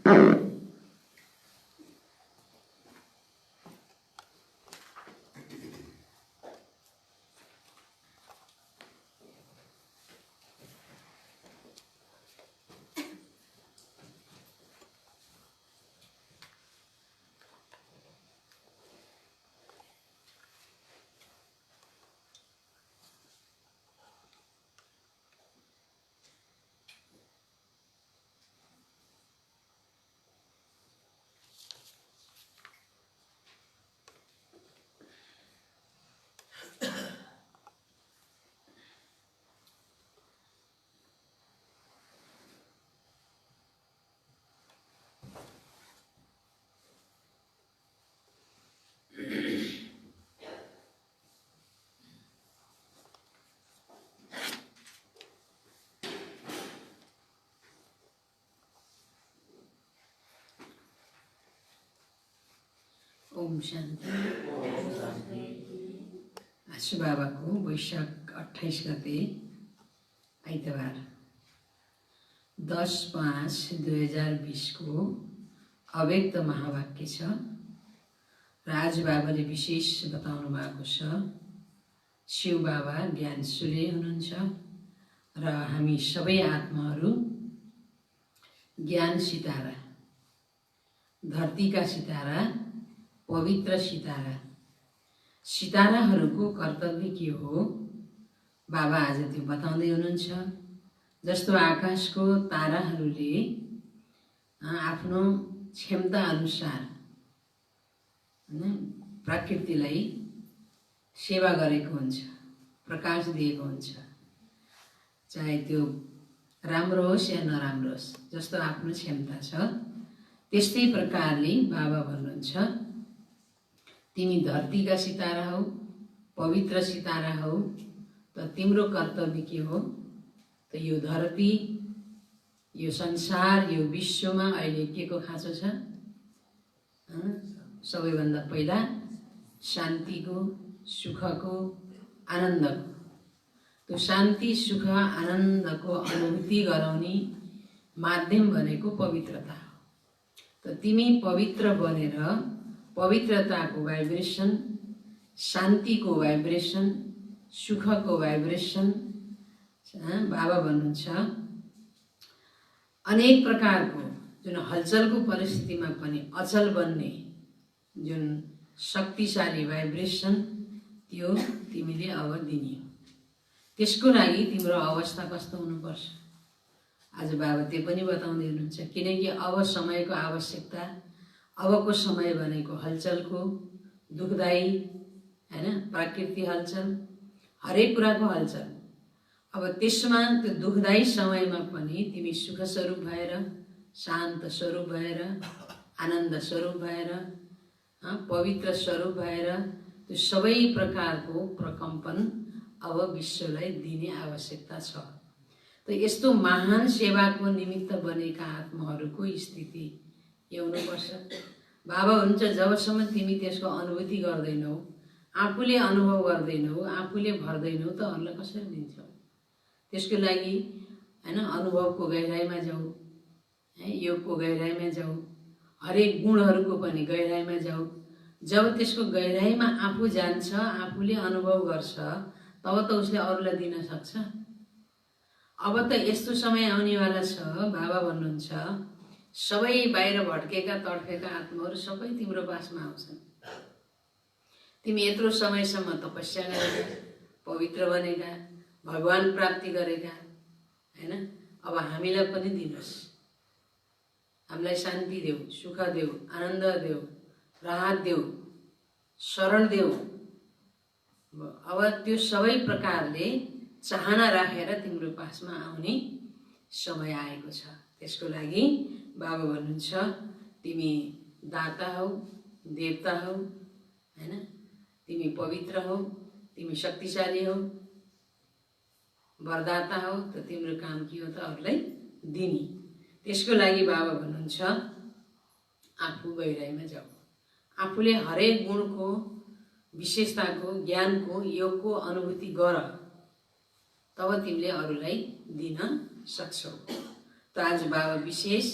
ओम शान्ति। आशु बाबाको वैशाख 28 गते आइतबार 10/5/2020 को अव्यक्त महावाक्य छ र आज बाबाले विशेष बताउनु भएको छ। शिव बाबा ज्ञान सूर्य हुनुहुन्छ र हामी सबै आत्माहरू ज्ञान सितारा, धरतीका सितारा, पवित्र सितारा। सिताराहरूको कर्तव्य के हो बाबा आज त्यो बताउँदै हुनुहुन्छ। जस्तो आकाशको ताराहरूले आफ्नो क्षमता अनुसार प्रकृतिलाई सेवा गरेको हुन्छ, प्रकाश दिएको हुन्छ, चाहे त्यो राम्रो होस् या नराम्रो होस्। जस्तो आफ्नो क्षमता छ त्यस्तै प्रकारले बाबा भन्नुहुन्छ तिमी धरतीका सितारा हौ, पवित्र सितारा हौ, त तिम्रो कर्तव्य के हो त यो धरती, यो संसार, यो विश्वमा अहिले के को खाँचो छ? सबैभन्दा पहिला शान्तिको, सुखको, आनन्दको। त्यो शान्ति, सुख, आनन्दको अनुभूति गराउने माध्यम भनेको पवित्रता हो। त तिमी पवित्र बनेर पवित्रताको भाइब्रेसन, शान्तिको भाइब्रेसन, सुखको भाइब्रेसन बाबा भन्नुहुन्छ अनेक प्रकारको जुन हलचलको परिस्थितिमा पनि अचल बन्ने जुन शक्तिशाली भाइब्रेसन त्यो तिमीले अब दिने हो। त्यसको लागि तिम्रो अवस्था कस्तो हुनुपर्छ आज बाबा त्यो पनि बताउँदै हुनुहुन्छ। किनकि अब समयको आवश्यकता, अबको समय भनेको हलचलको, दुखदायी हैन, प्रकृति हलचल, हरेक कुराको हलचल। अब त्यसमा त्यो दुखदायी समयमा पनि तिमी सुख स्वरूप भएर, शान्त स्वरूप भएर, आनन्द स्वरूप भएर, पवित्र स्वरूप भएर त्यो सबै प्रकारको प्रकम्पन अब विश्वलाई दिने आवश्यकता छ। त यस्तो महान सेवाको निमित्त बनेका आत्माहरूको स्थिति के हुनुपर्छ? बाबा हुन्छ जबसम्म तिमी त्यसको अनुभूति गर्दैनौ, आफूले अनुभव गर्दैनौ, आफूले भर्दैनौ त अरूलाई कसरी दिन्छौ? त्यसको लागि हैन अनुभवको गहिराइमा जाऊ, योगको गहिराइमा जाऊ, हरेक गुणहरूको पनि गहिराइमा जाऊ। जब त्यसको गहिराइमा आफू जान्छ, आफूले अनुभव गर्छ, तब त उसले अरूलाई दिन सक्छ। अब त यस्तो समय आउनेवाला छ, बाबा भन्नुहुन्छ सबै बाहिर भट्केका तड्केका आत्माहरू सबै तिम्रो पासमा आउँछन्। तिमी यत्रो समयसम्म तपस्या गरेका, पवित्र बनेका, भगवान प्राप्ति गरेका हैन, अब हामीलाई पनि दिनुहोस्, हामीलाई शान्ति देऊ, सुख देऊ, आनन्द देऊ, राहत देऊ, शरण देऊ। अब त्यो सबै प्रकारले चाहना राखेर तिम्रो पासमा आउने समय आएको छ। त्यसको लागि बाबा भन्नुहुन्छ तिमी दाता हौ, देवता हौ हैन, तिमी पवित्र हौ, तिमी शक्तिशाली हौ, वरदाता हौ। त तिम्रो काम के हो त अरूलाई दिने। त्यसको लागि बाबा भन्नुहुन्छ आफू गहिराइमा जाऊ, आफूले हरेक गुणको, विशेषताको, ज्ञानको, योगको अनुभूति गर, तब तिमीले अरूलाई दिन सक्छौ। त आज बाबा विशेष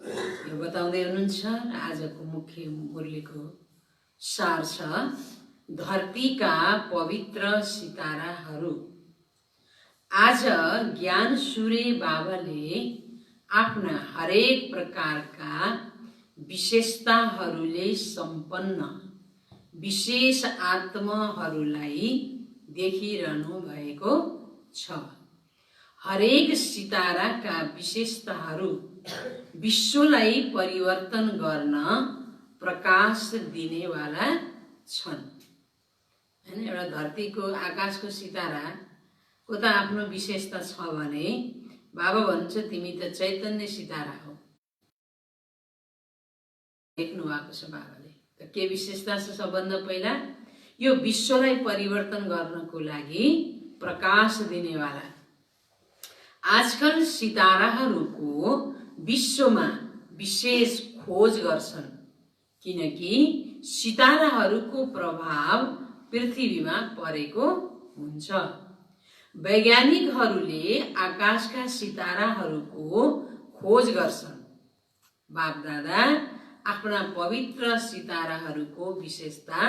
यो बताउँदै हुनुहुन्छ र आजको मुख्य मुरलीको सार छ धरतीका पवित्र सिताराहरू। आज ज्ञान सूर्य बाबाले आफ्ना हरेक प्रकारका विशेषताहरूले सम्पन्न विशेष आत्माहरूलाई देखिरहनु भएको छ। हरेक सिताराका विशेषताहरू विश्वलाई परिवर्तन गर्न प्रकाश दिनेवाला छन्। हैन, एउटा धरतीको आकाशको सिताराको त आफ्नो विशेषता छ भने बाबा भन्छ तिमी त चैतन्य सितारा हो। देख्नु भएको छ बाबाले। त के विशेषता छ? सबभन्दा पहिला यो विश्वलाई परिवर्तन गर्नको लागि प्रकाश दिनेवाला। आजकल सिताराहरूको विश्वमा विशेष खोज गर्छन् किनकि सिताराहरूको प्रभाव पृथ्वीमा परेको हुन्छ। वैज्ञानिकहरूले आकाशका सिताराहरूको खोज गर्छन्। बापदादा आफ्ना पवित्र सिताराहरूको विशेषता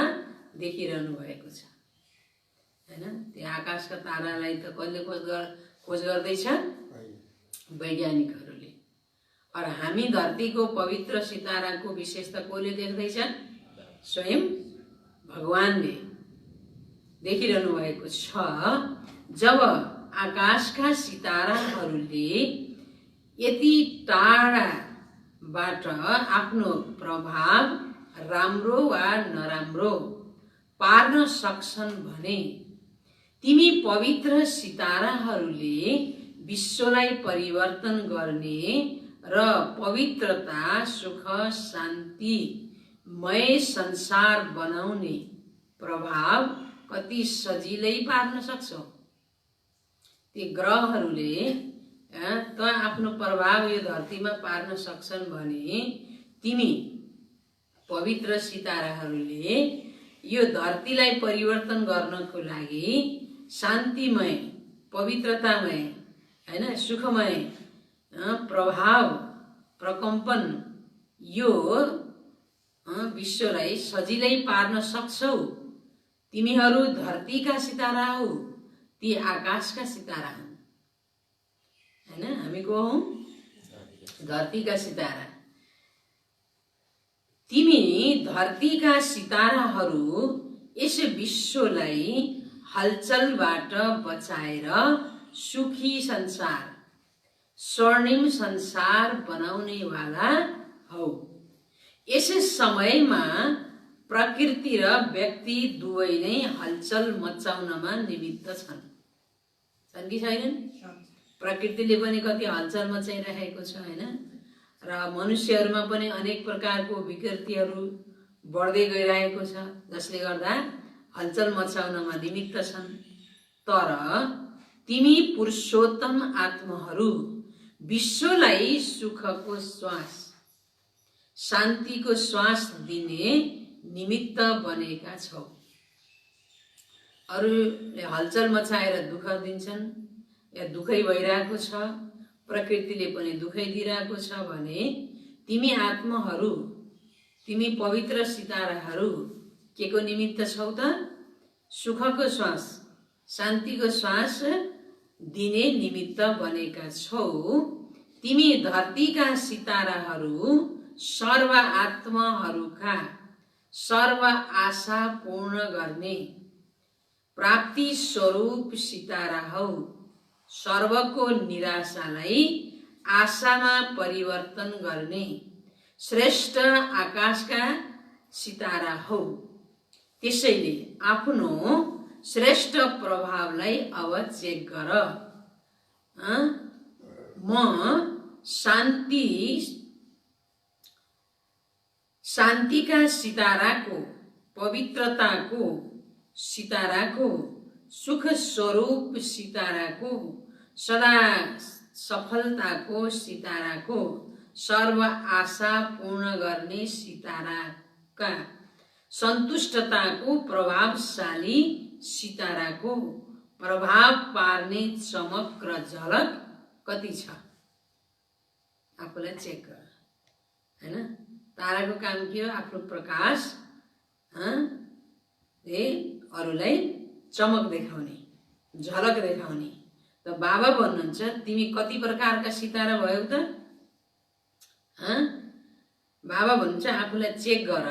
देखिरहनु भएको छ। हैन, त्यो आकाशका तारालाई त कसले खोज गर्दैछ? वैज्ञानिकहरूले। और हामी धरतीको पवित्र सिताराको विशेषता कसले देख्दैछ? स्वयं भगवानले देखिरहनु भएको छ। जब आकाशका सिताराहरूले यति टाढाबाट आफ्नो प्रभाव राम्रो वा नराम्रो पार्न सक्छन् भने तिमी पवित्र सिताराहरूले विश्वलाई परिवर्तन गर्ने र पवित्रता, सुख, शान्तिमय संसार बनाउने प्रभाव कति सजिलै पार्न सक्छौ। ती ग्रहहरूले त आफ्नो प्रभाव यो धरतीमा पार्न सक्छन् भने तिमी पवित्र सिताराहरूले यो धरतीलाई परिवर्तन गर्नको लागि शान्तिमय, पवित्रतामय, हैन, सुखमय प्रभाव, प्रकम्पन यो विश्वलाई सजिलै पार्न सक्छौ। तिमीहरू धरतीका सितारा हौ, ती आकाशका सितारा हुन्। हैन, हामी को हौ? धरतीका सितारा। तिमी धरतीका सिताराहरू यस विश्वलाई हलचलबाट बचाएर सुखी संसार, स्वर्णिम संसार बनाउनेवाला हौ। यस समयमा प्रकृति र व्यक्ति दुवै नै हलचल मचाउनमा निमित्त छन् कि छैनन्? प्रकृतिले पनि कति हलचल मचाइरहेको छ, हैन? र मनुष्यहरूमा पनि अनेक प्रकारको विकृतिहरू बढ्दै गइरहेको छ जसले गर्दा हलचल मचाउनमा निमित्त छन्। तर तिमी पुरुषोत्तम आत्माहरू विश्वलाई सुखको श्वास, शान्तिको श्वास दिने निमित्त बनेका छौ। अरूले हलचल मचाएर दुःख दिन्छन् या दुःखै भइरहेको छ, प्रकृतिले पनि दुःखै दिइरहेको छ भने तिमी आत्माहरू, तिमी पवित्र सिताराहरू के को निमित्त छौ त? सुखको श्वास, शान्तिको श्वास दिने निमित्त बनेका छौ। तिमी धरतीका सिताराहरू सर्व आत्माहरूका सर्व आशा पूर्ण गर्ने प्राप्ति स्वरूप सितारा हौ। सर्वको निराशालाई आशामा परिवर्तन गर्ने श्रेष्ठ आकाशका सितारा हौ। त्यसैले आफ्नो श्रेष्ठ प्रभावलाई अब चेक गर। म शान्तिका सिताराको, पवित्रताको सिताराको, सुख स्वरूप सिताराको, सदा सफलताको सिताराको, सर्व आशा पूर्ण गर्ने सिताराका, सन्तुष्टताको प्रभावशाली सिताराको प्रभाव पार्ने चमक र झलक कति छ? आफूलाई चेक गर। हैन। ताराको काम के हो? आफ्नो प्रकाश अरूलाई चमक देखाउने, झलक देखाउने। त बाबा भन्नुहुन्छ तिमी कति प्रकारका सितारा भयौ त? बाबा भन्नुहुन्छ आफूलाई चेक गर,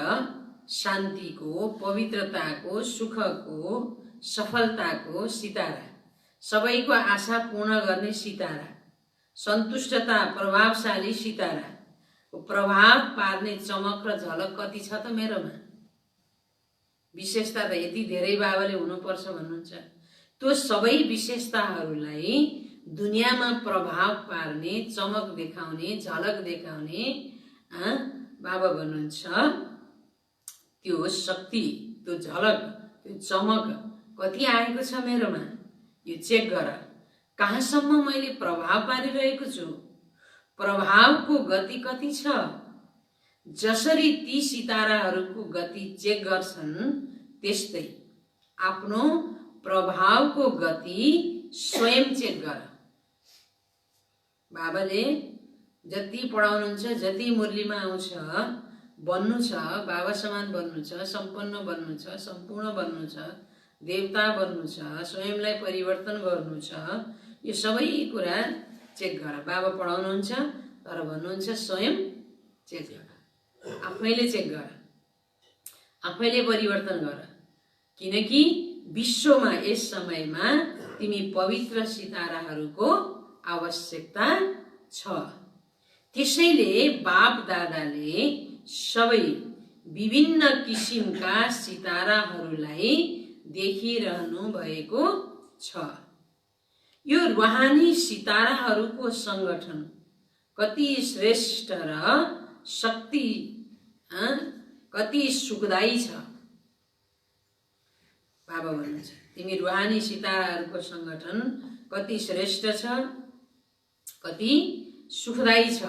शान्तिको, पवित्रताको, सुखको, सफलताको सितारा, सबैको आशा पूर्ण गर्ने सितारा, सन्तुष्टता, प्रभावशाली सितारा, प्रभाव पार्ने चमक र झलक कति छ त मेरोमा? विशेषता त यति धेरै बाबाले हुनुपर्छ भन्नुहुन्छ। त्यो सबै विशेषताहरूलाई दुनियाँमा प्रभाव पार्ने, चमक देखाउने, झलक देखाउने बाबा भन्नुहुन्छ त्यो शक्ति, त्यो झलक, त्यो चमक कति आएको छ मेरोमा, यो चेक गर। कहाँसम्म मैले प्रभाव पारिरहेको छु, प्रभावको गति कति छ। जसरी ती सिताराहरूको गति चेक गर्छन् त्यस्तै आफ्नो प्रभावको गति स्वयं चेक गर। बाबाले जति पढाउनुहुन्छ, जति मुरलीमा आउँछ, बन्नु छ, बाबा समान बन्नु छ, सम्पन्न बन्नु छ, सम्पूर्ण बन्नु छ, देवता बन्नु छ, स्वयंलाई परिवर्तन गर्नु छ, यो सबै कुरा चेक गर। बाबा पढाउनुहुन्छ तर भन्नुहुन्छ स्वयं चेक गर, आफैले चेक गर, आफैले परिवर्तन गर। किनकि विश्वमा यस समयमा तिमी पवित्र सिताराहरूको आवश्यकता छ। त्यसैले बाप दादाले सबै विभिन्न किसिमका सिताराहरूलाई देखिरहनु भएको छ। यो रूहानी सिताराहरूको संगठन कति श्रेष्ठ र शक्ति कति सुखदायी छ। बाबा भन्नुहुन्छ तिमी रूहानी सिताराहरूको संगठन कति श्रेष्ठ छ, कति सुखदायी छ।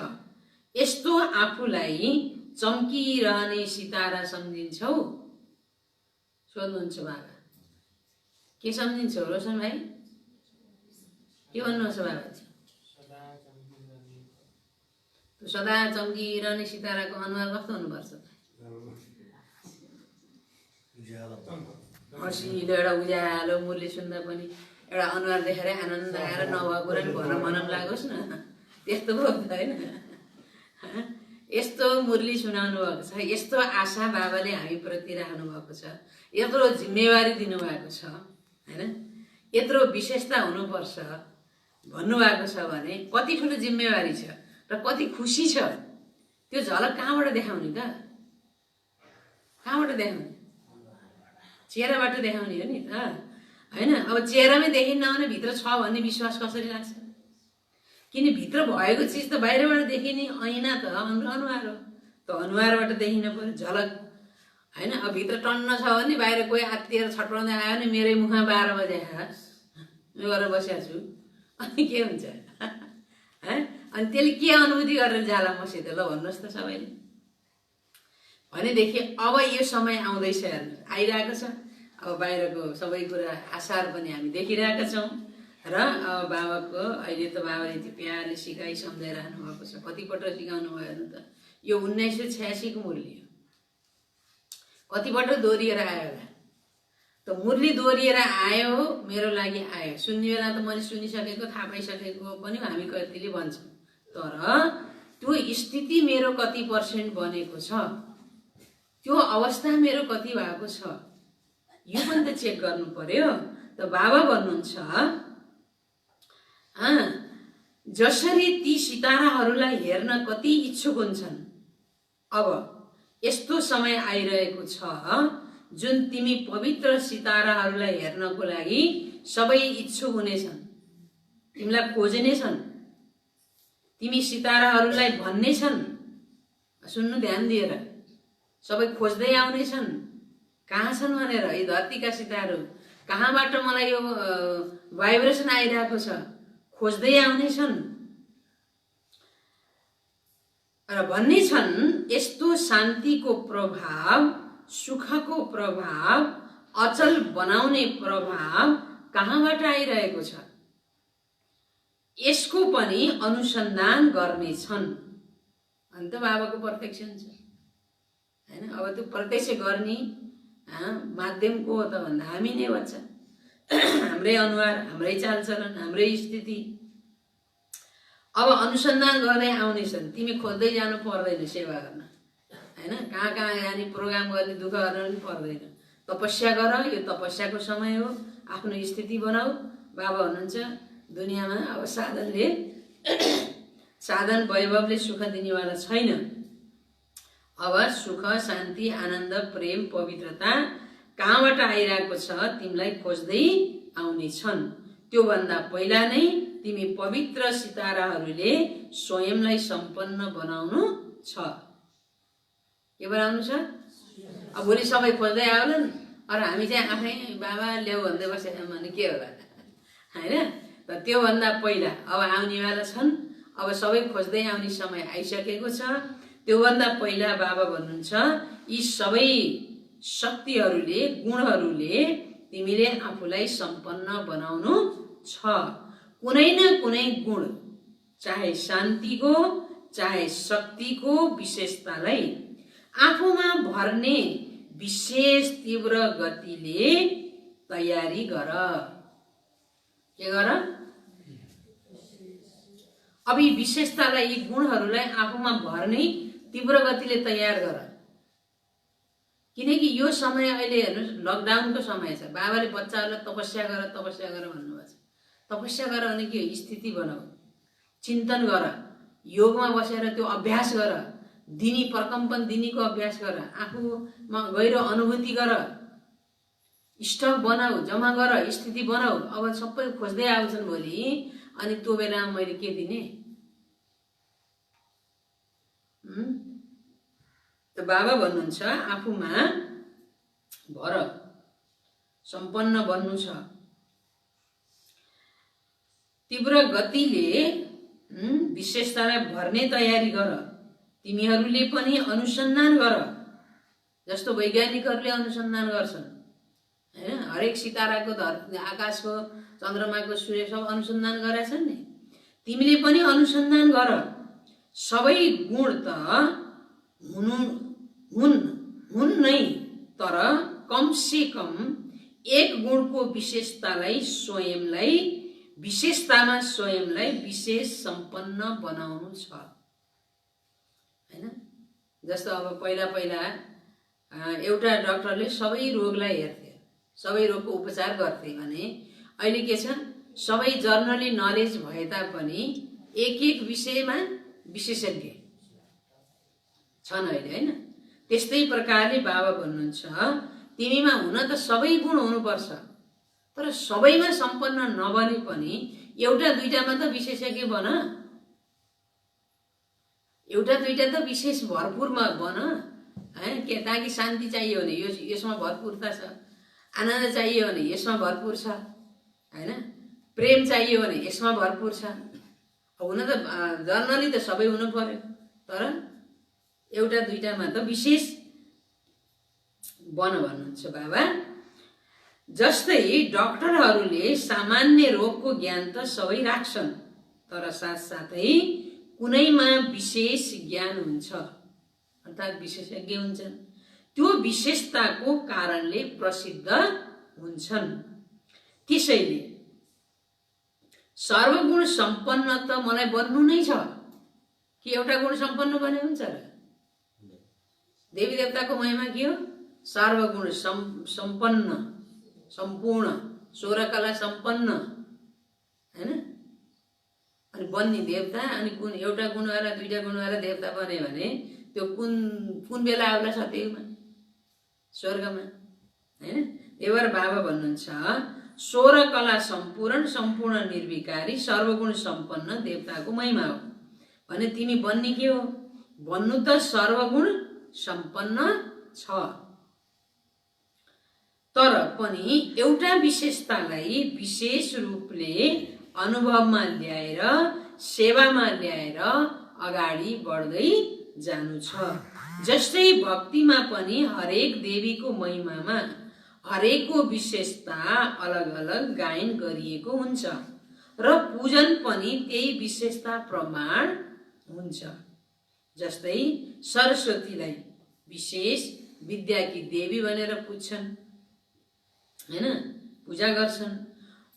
यस्तो आफूलाई चम्किरहने सितारा सम्झिन्छौ? सोध्नुहुन्छ बाबा। के सम्झिन्छौ रोशन भाइ? के भन्नुहुन्छ बाबा? सदा चम्किरहने सिताराको अनुहार कस्तो हुनुपर्छ? हँसिलो एउटा उज्यालो मुरली सुन्दा पनि एउटा अनुहार देखेर आनन्द आएर नभएको कुरा नि भन्न मन लागोस् न, त्यस्तो पो हुन्छ होइन? यस्तो मुरली सुनाउनु भएको छ, यस्तो आशा बाबाले हामीप्रति राख्नु भएको छ, यत्रो जिम्मेवारी दिनुभएको छ होइन, यत्रो विशेषता हुनुपर्छ भन्नुभएको छ भने कति ठुलो जिम्मेवारी छ र कति खुसी छ। त्यो झलक कहाँबाट देखाउने त? कहाँबाट देखाउने? चेहराबाट देखाउने हो नि त होइन। अब चेहरामै देखिन्न भने भित्र छ भन्ने विश्वास कसरी लाग्छ? किन भित्र भएको चिज त बाहिरबाट देखिने ऐना त अनुहार हो, त अनुहारबाट देखिन पर्यो झलक होइन। अब भित्र टन्न छ भने बाहिर कोही आत्तिएर छटपटाउँदै आयो भने मेरै मुखमा 12 बजे गरेर बसेको छु अनि के हुन्छ? अनि त्यसले के अनुभूति गरेर जाला मसित ल भन्नुहोस् त सबैले? भनेदेखि अब यो समय आउँदैछ, हेर्नु आइरहेको छ। अब बाहिरको सबै कुरा आशार पनि हामी देखिरहेका छौँ र अब बाबाको अहिले त बाबाले त्यो प्यारले सिकाइ सम्झाइराख्नु भएको छ। कतिपल्ट सिकाउनु भयो हेर्नु त? यो 1986 को मुरली हो, कतिपल्ट दोहोरिएर आयो होला। त मुरली दोहोरिएर आयो मेरो लागि आयो, सुन्ने बेला त मैले सुनिसकेको थाहा पाइसकेको पनि हामी कतिले भन्छौँ, तर त्यो स्थिति मेरो कति % बनेको छ, त्यो अवस्था मेरो कति भएको छ, यो पनि त चेक गर्नु पर्यो। त बाबा भन्नुहुन्छ जसरी ती सिताराहरूलाई हेर्न कति इच्छुक हुन्छन्, अब यस्तो समय आइरहेको छ जुन तिमी पवित्र सिताराहरूलाई हेर्नको लागि सबै इच्छुक हुनेछन्, तिमीलाई खोज्नेछन्, तिमी सिताराहरूलाई भन्नेछन्। सुन्नु ध्यान दिएर, सबै खोज्दै आउनेछन् कहाँ छन् भनेर। यो धरतीका सिताराहरू कहाँबाट मलाई यो भाइब्रेसन आइरहेको छ, खोज्दै आउनेछन् र भन्ने छन् यस्तो शान्तिको प्रभाव, सुखको प्रभाव, अचल बनाउने प्रभाव कहाँबाट आइरहेको छ, यसको पनि अनुसन्धान गर्नेछन्। अनि त बाबाको प्रत्यक्ष हुन्छ हैन। अब त्यो प्रत्यक्ष गर्ने माध्यम को हो त भन्दा हामी नै भन्छ। हाम्रै अनुहार, हाम्रै चालचलन, हाम्रै स्थिति। अब अनुसन्धान गर्दै आउनेछन्, तिमी खोज्दै जानु पर्दैन सेवा गर्न हैन। कहाँ कहाँ जाने, प्रोग्राम गर्ने, दुःख गर्न पनि पर्दैन। तपस्या गर, यो तपस्याको समय हो। आफ्नो स्थिति बनाऊ। बाबा हुनुहुन्छ दुनियाँमा अब साधनले साधन वैभवले सुख दिनेवाला छैन। अब सुख, शान्ति, आनन्द, प्रेम, पवित्रता कहाँबाट आइरहेको छ तिमीलाई खोज्दै आउने छन्। त्यो भन्दा पहिला नै तिमी पवित्र सिताराहरूले स्वयंलाई सम्पन्न बनाउनु छ। के बनाउनु छ? अब भोलि सबै खोज्दै आउलान्, अरू हामी चाहिँ आफै बाबा ल्याऊ भन्दै बसेका भने के होला हैन। त त्यो भन्दा पहिला अब आउनेवाला छन्। अब सबै खोज्दै आउने समय आइसकेको छ। त्यो भन्दा पहिला बाबा भन्नुहुन्छ यी सबै शक्तिहरूले, गुणहरूले तिमीले आफूलाई सम्पन्न बनाउनु छ। कुनै न कुनै गुण, चाहे शान्तिको चाहे शक्तिको विशेषतालाई आफूमा भर्ने विशेष तीव्र गतिले तयारी गर। के गर? अब यी विशेषतालाई, यी गुणहरूलाई आफूमा भर्ने तीव्र गतिले तयार गर। किनकि यो समय अहिले हेर्नुहोस् लकडाउनको समय छ। बाबाले बच्चाहरूलाई तपस्या गर भन्नुभएको छ। तपस्या गर भने के हो? स्थिति बनाऊ, चिन्तन गर, योगमा बसेर त्यो अभ्यास गर, दिनी प्रकम्पन दिनीको अभ्यास गर, आफूमा गहिरो अनुभूति गर, स्टक बनाऊ, जम्मा गर, स्थिति बनाऊ। अब सबै खोज्दै आउँछन् भोलि, अनि त्यो बेलामा मैले के दिने? त बाबा भन्नुहुन्छ आफूमा भर, सम्पन्न बन्नु छ। तीव्र गतिले विशेषतालाई भर्ने तयारी गर। तिमीहरूले पनि अनुसन्धान गर, जस्तो वैज्ञानिकहरूले अनुसन्धान गर्छन् हैन। हरेक सिताराको, आकाशको, चन्द्रमाको, सूर्य सब अनुसन्धान गरेछन् नि। तिमीले पनि अनुसन्धान गर। सबै गुण त हुन् नै, तर कम से कम एक गुणको विशेषतामा स्वयंलाई विशेष सम्पन्न बनाउनु छ हैन। जस्तो अब पहिला एउटा डाक्टरले सबै रोगलाई हेर्थे, सबै रोगको उपचार गर्थे भने अहिले के छ? सबै जर्नली नलेज भए तापनि एक एक विषयमा विशेषज्ञ छन् अहिले हैन। त्यस्तै प्रकारले बाबा भन्नुहुन्छ तिमीमा हुन त सबै गुण हुनुपर्छ, तर सबैमा सम्पन्न नबने पनि एउटा दुईटामा त विशेषज्ञ बन। एउटा दुईटा त विशेष भरपुरमा बन है। के ताकि शान्ति चाहियो भने यसमा भरपुरता छ, आनन्द चाहियो भने यसमा भरपुर छ हैन, प्रेम चाहियो भने यसमा भरपुर छ। हुन त जर्नली त सबै हुनु पर्यो, तर एउटा दुईटामा त विशेष बन भन्नुहुन्छ बाबा। जस्तै डाक्टरहरूले सामान्य रोगको ज्ञान त सबै राख्छन्, तर साथसाथै कुनैमा विशेष ज्ञान हुन्छ, अर्थात् विशेषज्ञ हुन्छन्। त्यो विशेषताको कारणले प्रसिद्ध हुन्छन्। त्यसैले सर्वगुण सम्पन्न त मलाई बन्नु नै छ। कि एउटा गुण सम्पन्न बने हुन्छ र? देवी देवताको महिमा के हो? सर्वगुण सम्पन्न, सम्पूर्ण, 16 कला सम्पन्न हैन। अनि बन्ने देवता, अनि कुन एउटा गुणवाला दुईटा गुणवाला देवता बने भने त्यो कुन बेला आउला सत्यमा? स्वर्गमा हैन। त्यही भएर बाबा भन्नुहुन्छ 16 कला सम्पूर्ण निर्विकारी सर्वगुण सम्पन्न देवताको महिमा हो भने तिमी बन्ने के हो? भन्नु त सर्वगुण सम्पन्न छ, तर पनि एउटा विशेषतालाई विशेष रूपले अनुभवमा ल्याएर, सेवामा ल्याएर अगाडि बढ्दै जानु छ। जस्तै भक्तिमा पनि हरेक देवीको महिमामा हरेकको विशेषता अलग अलग गायन गरिएको हुन्छ र पूजन पनि त्यही विशेषता प्रमाण हुन्छ। जस्तै सरस्वतीलाई विशेष विद्याकी देवी भनेर पुज्छन्, हैन, पूजा गर्छन्।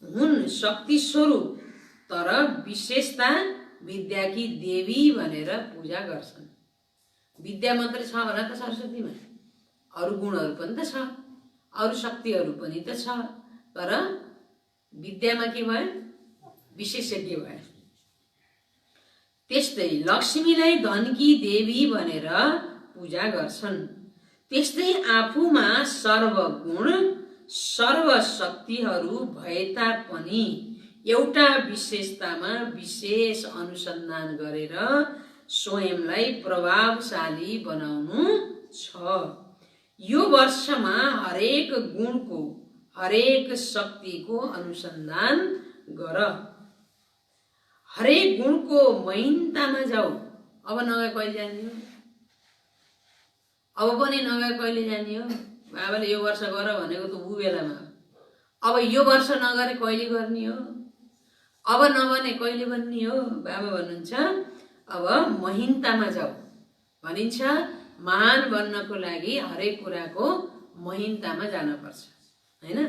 हुन् शक्ति स्वरूप तर विशेषता विद्याकी देवी भनेर पूजा गर्छन्। विद्या मात्रै छ होला त सरस्वतीमा, अरू गुणहरू पनि त छ, अरू शक्तिहरू पनि त छ, तर विद्यामा के भयो? विशेषज्ञ भयो। त्यस्तै लक्ष्मीलाई धनकी देवी भनेर पूजा गर्छन्। त्यस्तै आफूमा सर्वगुण सर्वशक्तिहरू भए तापनि एउटा विशेषतामा विशेष अनुसन्धान गरेर स्वयंलाई प्रभावशाली बनाउनु छ। यो वर्षमा हरेक गुणको हरेक शक्तिको अनुसन्धान गर। हरेक गुणको महिनतामा जाऊ। अब नगए कहिले जाने हो? अब पनि नगए कहिले जाने हो? बाबाले यो वर्ष गर भनेको त ऊ बेलामा। अब यो वर्ष नगरे कहिले गर्ने हो? अब नबने कहिले बन्ने हो? बाबा भन्नुहुन्छ अब महिनतामा जाऊ भनिन्छ। महान बन्नको लागि हरेक कुराको महिनतामा जानुपर्छ, हैन?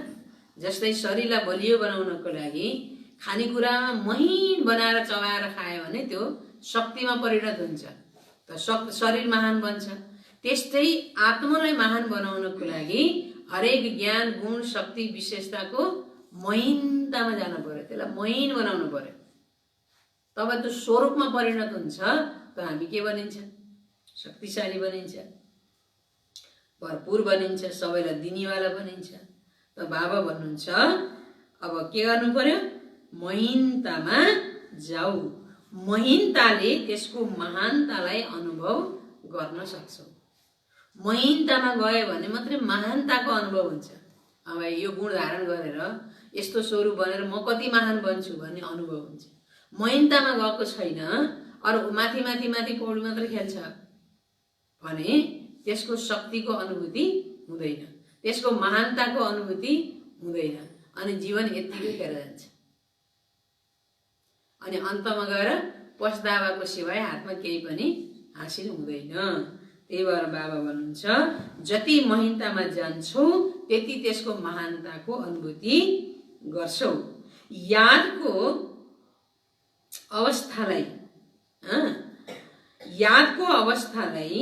जस्तै शरीरलाई बलियो बनाउनको लागि खानेकुरामा महीन बनाएर चबाएर खायो भने त्यो शक्तिमा परिणत हुन्छ, त शरीर महान बन्छ। त्यस्तै आत्मालाई महान बनाउनको लागि हरेक ज्ञान गुण शक्ति विशेषताको महिनतामा जानु पर्यो, त्यसलाई महीन बनाउनु पर्यो, तब त्यो स्वरूपमा परिणत हुन्छ। त हामी के बनिन्छ? शक्तिशाली बनिन्छ, भरपूर बनिन्छ, सबैलाई दिनेवाला बनिन्छ। त बाबा भन्नुहुन्छ अब के गर्नु पर्यो? महिनतामा जाऊ। महिनताले त्यसको महानतालाई अनुभव गर्न सक्छौ। महिनतामा गयो भने मात्रै महानताको अनुभव हुन्छ। अब यो गुण धारण गरेर यस्तो स्वरूप बनेर म कति महान बन्छु भन्ने अनुभव हुन्छ। महिनतामा गएको छैन, अरू माथि माथि माथि पौडी मात्रै खेल्छ भने त्यसको शक्तिको अनुभूति हुँदैन, त्यसको महानताको अनुभूति हुँदैन, अनि जीवन यत्तिकै खेर जान्छ। अनि अन्तमा गएर पछतावाको सिवाय हातमा केही पनि हासिल हुँदैन। त्यही भएर बाबा भन्नुहुन्छ जति महिनतामा जान्छौ त्यति त्यसको महानताको अनुभूति गर्छौ। यादको अवस्थालाई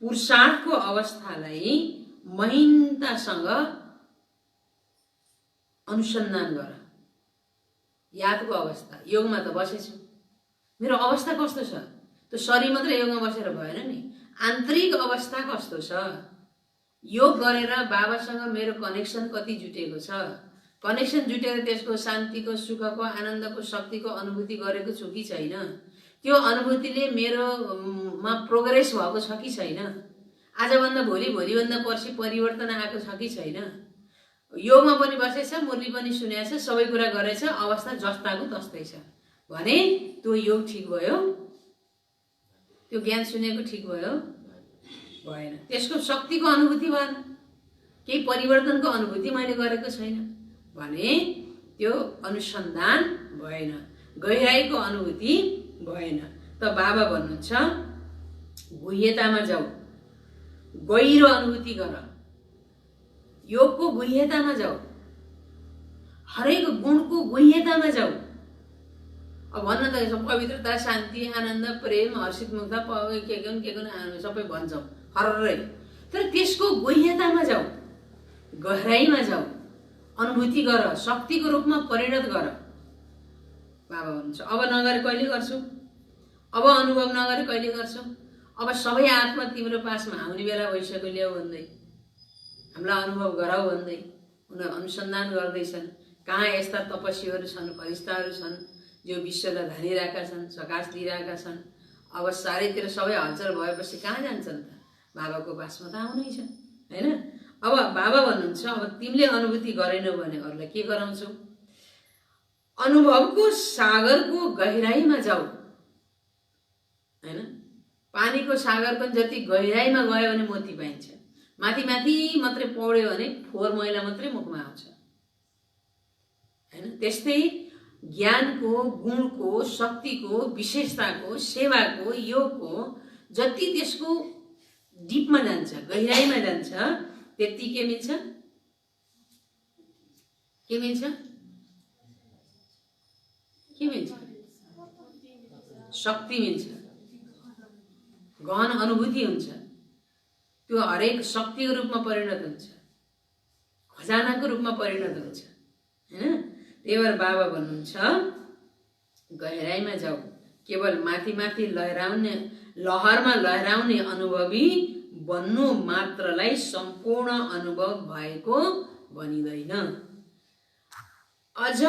पुरुषार्थको अवस्थालाई महिनतासँग अनुसन्धान गर। यादको अवस्था योगमा त बसेछु, मेरो अवस्था कस्तो छ? त्यो शरीर मात्र योगमा बसेर भएन नि, आन्तरिक अवस्था कस्तो छ? योग गरेर बाबासँग मेरो कनेक्सन कति जुटेको छ? कनेक्सन जुटेर त्यसको शान्तिको सुखको आनन्दको शक्तिको अनुभूति गरेको छु कि छैन? त्यो अनुभूतिले मेरोमा प्रोग्रेस भएको छ कि छैन? आजभन्दा भोलि, भोलिभन्दा पर्सि परिवर्तन आएको छ कि छैन? योगमा पनि बसेछ, मुरली पनि सुनेछ, सबै कुरा गरेछ, अवस्था जस्ताको तस्तै छ भने त्यो योग ठिक भयो? त्यो ज्ञान सुनेको ठिक भयो? भएन। त्यसको शक्तिको अनुभूति भएन, केही परिवर्तनको अनुभूति मैले गरेको छैन भने त्यो अनुसन्धान भएन, गहिराईको अनुभूति भएन। त बाबा भन्नुहुन्छ गुह्यतामा जाऊ, गहिरो अनुभूति गर, योगको गुह्यतामा जाऊ, हरेक गुणको गुह्यतामा जाऊ। अब भन्न त पवित्रता, शान्ति, आनन्द, प्रेम, हर्षित मुक्ता के सबै भन्छौँ हर्रै, तर त्यसको गुह्यतामा जाऊ, गहराईमा जाऊ, अनुभूति गर, शक्तिको रूपमा परिणत गर। बाबा भन्नुहुन्छ अब नगरे कहिले गर्छौ? अब अनुभव नगरे कहिले गर्छौ? अब सबै आत्मा तिम्रो पासमा आउने बेला भइसक्यो, ल्याऊ भन्दै, हामीलाई अनुभव गराऊ भन्दै उनीहरू अनुसन्धान गर्दैछन्। कहाँ यस्ता तपस्वीहरू छन्, फरिस्ताहरू छन् जो विश्वलाई धानिरहेका छन्, सकाश दिइरहेका छन्। अब चारैतिर सबै हलचल भएपछि कहाँ जान्छन् त? बाबाको पासमा त आउनै छ, हैन? अब बाबा भन्नुहुन्छ अब तिमीले अनुभूति गरेनौ भने अरूलाई के गराउँछौ? अनुभवको सागरको गहिराईमा जाऊ, हैन? पानीको सागर पनि जति गहिराईमा गयो भने मोती पाइन्छ, माथि माथि मात्रै पौड्यो भने फोहोर मैला मात्रै मुखमा आउँछ, हैन? त्यस्तै ज्ञानको, गुणको, शक्तिको, विशेषताको, सेवाको, योगको जति त्यसको डिपमा जान्छ, गहिराइमा जान्छ, त्यति के मिल्छ? के मिल्छ? के मिल्छ? शक्ति मिल्छ, गहन अनुभूति हुन्छ। त्यो हरेक शक्तिको रूपमा परिणत हुन्छ, खजानाको रूपमा परिणत हुन्छ हैन। त्यही भएर बाबा भन्नुहुन्छ गहिराइमा जाऊ, केवल माथि माथि लहरमा लहराउने अनुभवी बन्नु मात्रलाई सम्पूर्ण अनुभव भएको भनिँदैन। अझ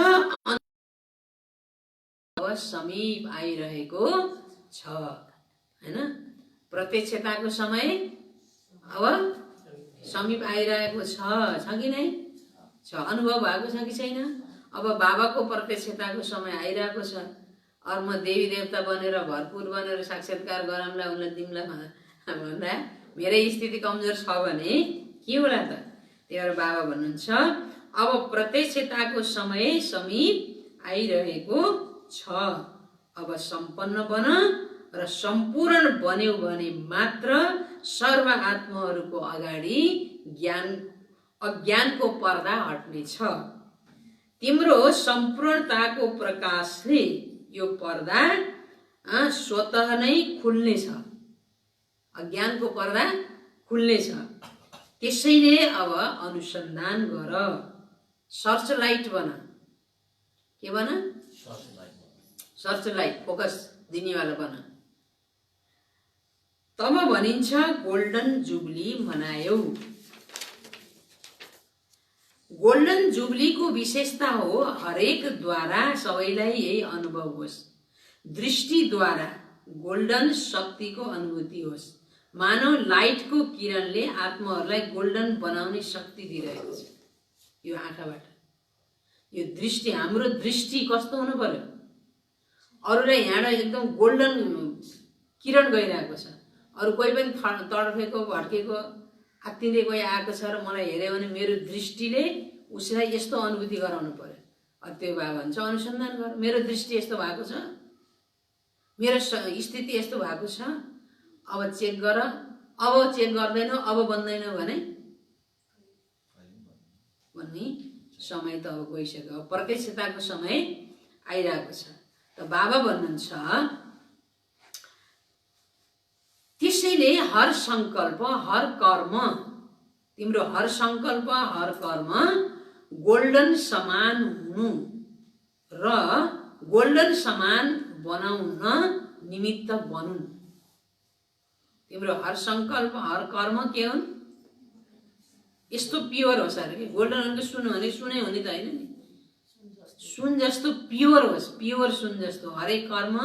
समीप आइरहेको छ हैन। प्रत्यक्षताको समय अब समीप आइरहेको छ कि नै? छ। अनुभव भएको छ कि छैन? अब बाबाको प्रत्यक्षताको समय आइरहेको छ। और म देवी देवता बनेर भरपूर बनेर साक्षात्कार गराउँला उनलाई दिउँला भन्दा मेरै स्थिति कमजोर छ भने के होला त? त्यही भएर बाबा भन्नुहुन्छ अब प्रत्यक्षताको समय समीप आइरहेको छ। अब सम्पन्न बन र सम्पूर्ण बन्यौ भने मात्र सर्व आत्माहरूको अगाडि अज्ञानको पर्दा हट्नेछ। तिम्रो सम्पूर्णताको प्रकाशले यो पर्दा स्वतः नै खुल्नेछ। अज्ञानको पर्दा खुल्नेछ। त्यसैले अब अनुसन्धान गर, सर्च लाइट बन। के बन? सर्च लाइट, फोकस दिनेवाला बन। तब भनिन्छ गोल्डन जुबली मनायौ। गोल्डन जुबलीको विशेषता हो हरेकद्वारा सबैलाई यही अनुभव होस्। दृष्टिद्वारा गोल्डन शक्तिको अनुभूति होस्। मानव लाइटको किरणले आत्माहरूलाई गोल्डन बनाउने शक्ति दिइरहेको छ। यो आँखाबाट यो दृष्टि, हाम्रो दृष्टि कस्तो हुनु पर्यो? अरूलाई यहाँबाट एकदम गोल्डन किरण गइरहेको छ। अरू कोही पनि तडफेको भड्केको आत्तिँदै कोही आएको छ र मलाई हेऱ्यो भने मेरो दृष्टिले उसलाई यस्तो अनुभूति गराउनु पर्यो। त्यो बाबा भन्छ अनुसन्धान गर। मेरो दृष्टि यस्तो भएको छ, मेरो स्थिति यस्तो भएको छ, अब चेक गर। अब चेक गर्दैनौ, अब बन्दैनौ भने भन्ने समय त अब गइसक्यो। प्रत्यक्षताको समय आइरहेको छ। त बाबा भन्नुहुन्छ त्यसैले हर संकल्प, हर कर्म, तिम्रो हर संकल्प, हर कर्म गोल्डन समान हुनु र गोल्डन समान बनाउन निमित्त बनुन्। तिम्रो हर संकल्प, हर कर्म के हुन्? यस्तो प्योर होस् अरे कि गोल्डन भनेको सुन भने सुनै हो नि त हैन नि। सुन जस्तो प्योर होस्, प्योर सुन जस्तो। हरेक कर्म,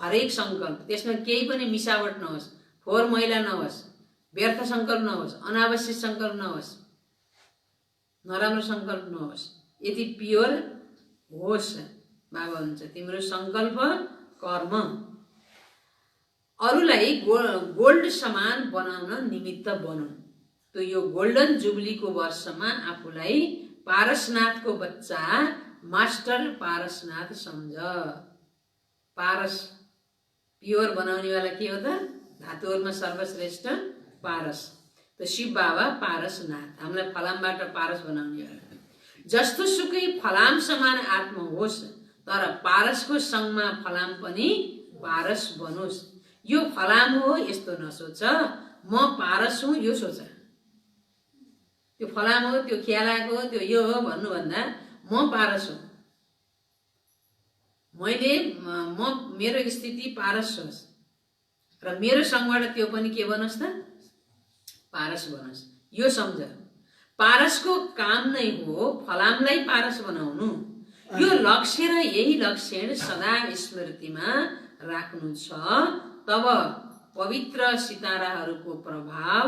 हरेक संकल्प, त्यसमा केही पनि मिसावट नहोस्, फोहोर मैला नहोस्, व्यर्थ संकल्प नहोस्, अनावश्यक संकल्प नहोस्, नराम्रो संकल्प नहोस्। यदि प्योर होस्, बाबा हुन्छ तिम्रो संकल्प, कर्म अरूलाई गोल्ड समान बनाउन निमित्त बनुन्। तो यो गोल्डन जुबलीको वर्षमा आफूलाई पारसनाथको बच्चा मास्टर पारसनाथ सम्झ। पारस प्योर बनाउनेवाला के हो त? धातुहरूमा सर्वश्रेष्ठ पारस। तो शिव बाबा पारसनाथ, हामीलाई फलामबाट पारस बनाउनेवाला। जस्तो सुकै फलाम समान आत्मा होस्, तर पारसको सँगमा फलाम पनि पारस बनोस्। यो फलाम हो यस्तो नसोच, म पारस हुँ यो सोच। त्यो फलाम हो, त्यो ख्यालाको हो, त्यो यो हो भन्नुभन्दा म पारस हुँ। मेरो स्थिति पारस होस् र मेरो सँगबाट त्यो पनि के बनोस् त? पारस बनोस्। यो सम्झ। पारसको काम नै हो फलामलाई पारस बनाउनु। यो लक्ष्य र यही लक्षण सदा स्मृतिमा राख्नु छ। तब पवित्र सिताराहरूको प्रभाव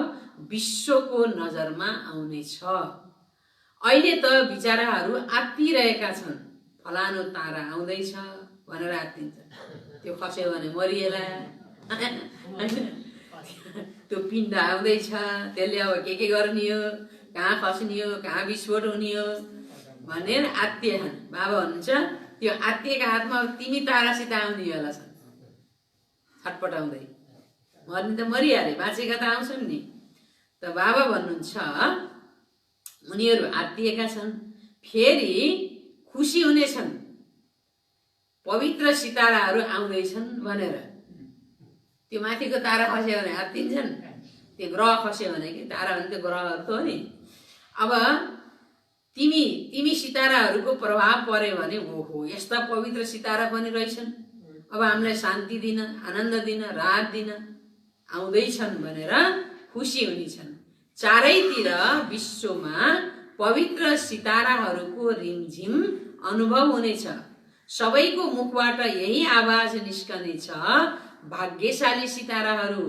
विश्वको नजरमा आउनेछ। अहिले त बिचाराहरू आत्तिरहेका छन्, फलानु तारा आउँदैछ भनेर आत्तिन्छ। त्यो खस्यो भने मरिएला, त्यो पिण्ड आउँदैछ, त्यसले अब के गर्ने हो, कहाँ खस्ने हो, कहाँ विस्फोट हुने हो भनेर आत्तिएछन्। बाबा भन्नुहुन्छ त्यो आत्तिएका हातमा तिमी तारासित आउने बेला छन्, छटपटाउँदै। मर्ने त मरिहाले, बाँचेका त आउँछन् नि। त बाबा भन्नुहुन्छ उनीहरू आत्तिएका छन्, फेरि खुसी हुनेछन्, पवित्र सिताराहरू आउँदैछन् भनेर। त्यो माथिको तारा खस्यो भने आत्तिन्छन्, त्यो ग्रह खस्यो भने कि तारा भने त्यो ग्रहहरू त हो नि। अब तिमी सिताराहरूको प्रभाव पर्यो भने ओहो यस्ता पवित्र सितारा पनि रहेछन्, अब हामीलाई शान्ति दिन, आनन्द दिन, राहत दिन आउँदैछन् भनेर खुसी हुनेछन्। चारैतिर विश्वमा पवित्र सिताराहरूको रिमझिम अनुभव हुनेछ। सबैको मुखबाट यही आवाज निस्कनेछ, भाग्यशाली सिताराहरू,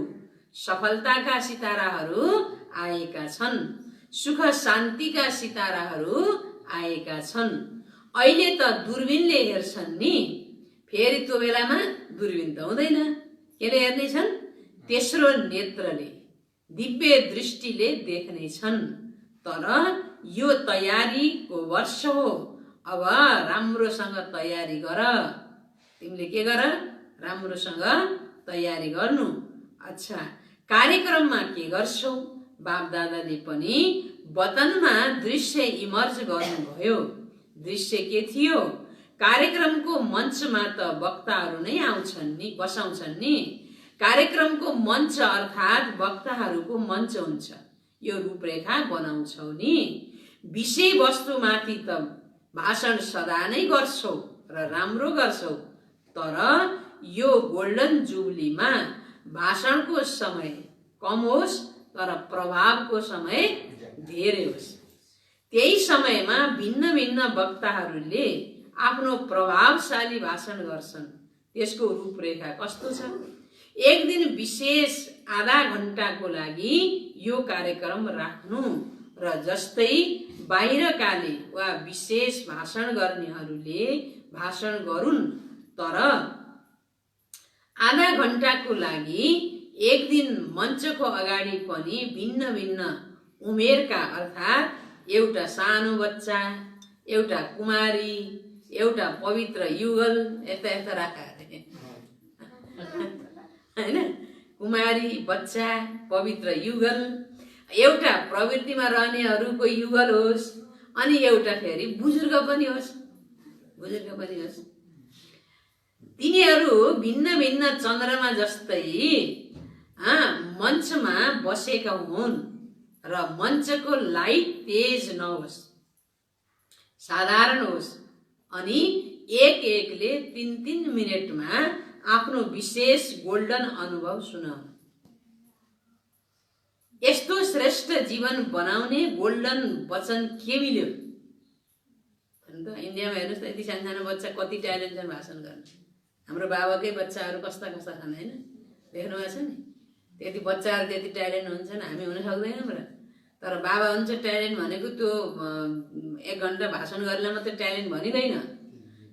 सफलताका सिताराहरू आएका छन्, सुख शान्तिका सिताराहरू आएका छन्। अहिले त दूरबीनले हेर्छन् नि, फेरि त्यो बेलामा दूरबीन त हुँदैन, केले हेर्नेछन्? तेस्रो नेत्रले, दिव्य दृष्टिले देख्नेछन्। तर यो तयारीको वर्ष हो, अब राम्रोसँग तयारी गर। तिमीले के गर? राम्रोसँग तयारी गर्नु। अच्छा, कार्यक्रममा के गर्छौ? बापदादाले पनि वतनमा दृश्य इमर्ज गर्नुभयो। दृश्य के थियो? कार्यक्रमको मञ्चमा त वक्ताहरू नै आउँछन् नि, बसाउँछन् नि। कार्यक्रमको मञ्च अर्थात् वक्ताहरूको मञ्च हुन्छ। यो रूपरेखा बनाउँछौ नि। विषय वस्तुमाथि त भाषण सदा नै गर्छौ र राम्रो गर्छौ, तर यो गोल्डन जुबलीमा भाषणको समय कम होस् तर प्रभावको समय धेरै होस्। त्यही समयमा भिन्न भिन्न वक्ताहरूले आफ्नो प्रभावशाली भाषण गर्छन्। त्यसको रूपरेखा कस्तो छ? एक दिन विशेष आधा घण्टाको लागि यो कार्यक्रम राख्नु र जस्तै बाहिरकाले वा विशेष भाषण गर्नेहरूले भाषण गरून्, तर आधा घण्टाको लागि एक दिन मञ्चको अगाडि पनि भिन्न भिन्न उमेरका अर्थात् एउटा सानो बच्चा, एउटा कुमारी, एउटा पवित्र युगल, यस्ता यस्ता राखा हैन? कुमारी, बच्चा, पवित्र युगल, एउटा प्रवृत्तिमा रहनेहरूको युगल होस्, अनि एउटा फेरि बुजुर्ग पनि होस्। तिनीहरू भिन्न भिन्न चन्द्रमा जस्तै मञ्चमा बसेका हुन् र मञ्चको लाइट तेज नहोस्, साधारण होस्, अनि एक एकले 3-3 मिनेटमा आफ्नो विशेष गोल्डन अनुभव सुनाउन्। यस्तो श्रेष्ठ जीवन बनाउने गोल्डन वचन के मिल्यो? इन्डियामा हेर्नुहोस् त, यति सानो बच्चा कति ट्यालेन्ट छन् भाषण गर्ने। हाम्रो बाबाकै बच्चाहरू कस्ता कस्ता छन् होइन? देख्नु भएको छ नि, त्यति बच्चाहरू त्यति ट्यालेन्ट हुन्छन्, हामी हुन सक्दैनौँ र। तर बाबा हुन्छ ट्यालेन्ट भनेको त्यो 1 घण्टा भाषण गरेर मात्रै ट्यालेन्ट भनिँदैन।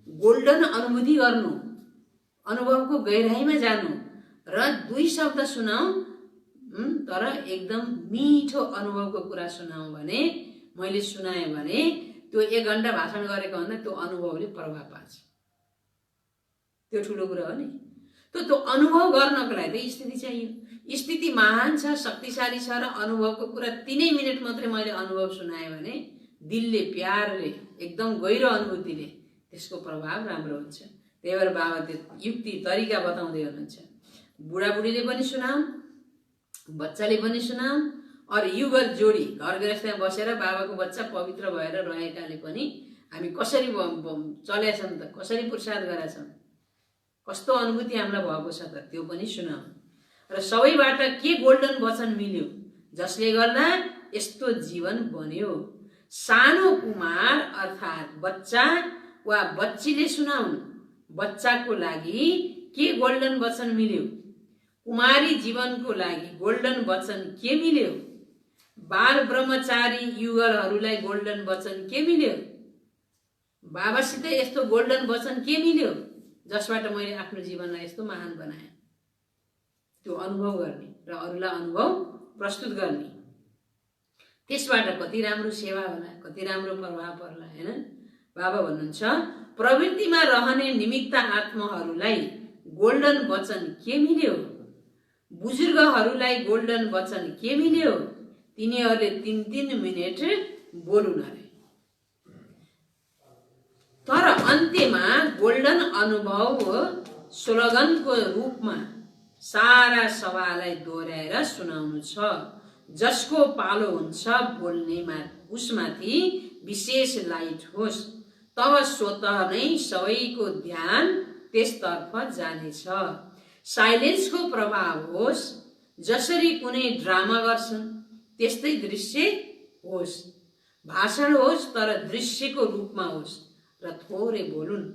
गोल्डन अनुभूति गर्नु, अनुभवको गहिराइमा जानु र 2 शब्द सुनाऊ, तर एकदम मिठो अनुभवको कुरा सुनाऊ भने, मैले सुनाएँ भने त्यो 1 घण्टा भाषण गरेको भन्दा त्यो अनुभवले प्रभाव पार्छ। त्यो ठुलो कुरा हो नि। त्यो अनुभव गर्नको लागि त स्थिति चाहियो। स्थिति महान छ, शक्तिशाली छ, र अनुभवको कुरा 3 मिनेट मात्रै मैले अनुभव सुनाएँ भने दिलले, प्यारले, एकदम गहिरो अनुभूतिले त्यसको प्रभाव राम्रो हुन्छ। त्यही भएर बाबा त्यो युक्ति तरिका बताउँदै हुनुहुन्छ। बुढाबुढीले पनि सुनाउन्, बच्चाले पनि सुनाउन्, अरू युगल जोडी घर गृहस्थमा बसेर बाबाको बच्चा पवित्र भएर रहेकाले पनि हामी कसरी चलेछन् त, कसरी पुरुषार्थ गरेछन्, कस्तो अनुभूति हामीलाई भएको छ त, त्यो पनि सुनाऊ। र सबैबाट के गोल्डन वचन मिल्यो जसले गर्दा यस्तो जीवन बन्यो? सानो कुमार अर्थात् बच्चा वा बच्चीले सुनाउन्, बच्चाको लागि के गोल्डन वचन मिल्यो? कुमारी जीवनको लागि गोल्डन वचन के मिल्यो? बाल ब्रह्मचारी युगलहरूलाई गोल्डन वचन के मिल्यो? बाबासित यस्तो गोल्डन वचन के मिल्यो जसबाट मैले आफ्नो जीवनलाई यस्तो महान बनाएँ? त्यो अनुभव गर्ने र अरूलाई अनुभव प्रस्तुत गर्ने, त्यसबाट कति राम्रो सेवा होला, कति राम्रो प्रभाव पर्ला हैन? बाबा भन्नुहुन्छ प्रवृत्तिमा रहने निमित्त आत्माहरूलाई गोल्डन वचन के मिल्यो? बुजुर्गहरूलाई गोल्डन वचन के मिल्यो? तिनीहरूले 3-3 मिनेट बोलुन् अरे। तर अन्त्यमा गोल्डन अनुभव स्लोगनको रूपमा सारा सभालाई दोहोऱ्याएर सुनाउनु छ। जसको पालो हुन्छ बोल्नेमा उसमाथि विशेष लाइट होस्, तब स्वतः नै सबैको ध्यान त्यसतर्फ जानेछ। साइलेन्सको प्रभाव होस्, जसरी कुनै ड्रामा गर्छन् त्यस्तै दृश्य होस्। भाषण होस् तर दृश्यको रूपमा होस् र थोरै बोलुन्।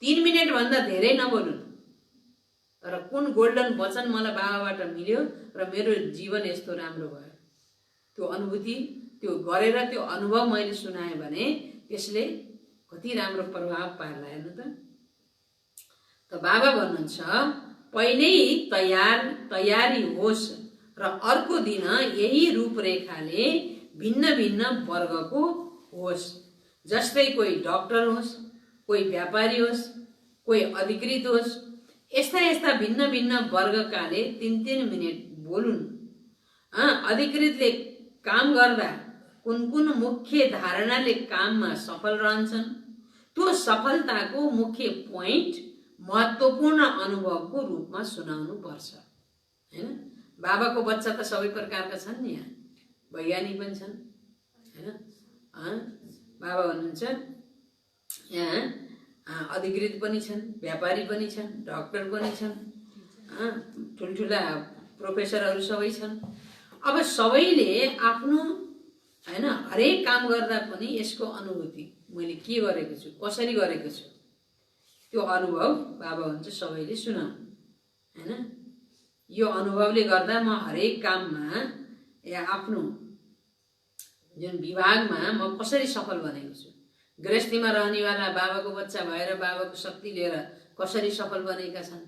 3 मिनेट भन्दा धेरै नबोलुन्। तर कुन गोल्डन वचन मलाई बाबाबाट मिल्यो र मेरो जीवन यस्तो राम्रो भयो, त्यो अनुभूति, त्यो गरेर त्यो अनुभव मैले सुनाएँ भने त्यसले कति राम्रो प्रभाव पार्ला हेर्नु त। बाबा भन्नुहुन्छ पहिल्यै तयारी होस् र अर्को दिन यही रूपरेखाले भिन्न भिन्न वर्गको होस्। जस्तै कोही डाक्टर होस्, कोही व्यापारी होस्, कोही अधिकृत होस्। यस्ता यस्ता भिन्न भिन्न वर्गकाले 3-3 मिनेट बोलुन्। अधिकृतले काम गर्दा कुन कुन मुख्य धारणाले काममा सफल रहन्छन्, त्यो सफलताको मुख्य पोइन्ट महत्त्वपूर्ण अनुभवको रूपमा सुनाउनु पर्छ, हैन? बाबाको बच्चा त सबै प्रकारका छन् नि, यहाँ वैज्ञानिक पनि छन्, हैन? बाबा भन्नुहुन्छ यहाँ अधिकृत पनि छन्, व्यापारी पनि छन्, डाक्टर पनि छन्, ठुल्ठुला प्रोफेसरहरू सबै छन्। अब सबैले आफ्नो, हैन, हरेक काम गर्दा पनि यसको अनुभूति मैले के गरेको छु, कसरी गरेको छु, त्यो अनुभव बाबा भन्छ सबैले सुनाऊ, हैन? यो अनुभवले गर्दा म हरेक काममा या आफ्नो जुन विभागमा म कसरी सफल बनेको छु। गृहस्थीमा रहनेवाला बाबाको बच्चा भएर बाबाको शक्ति लिएर कसरी सफल बनेका छन्,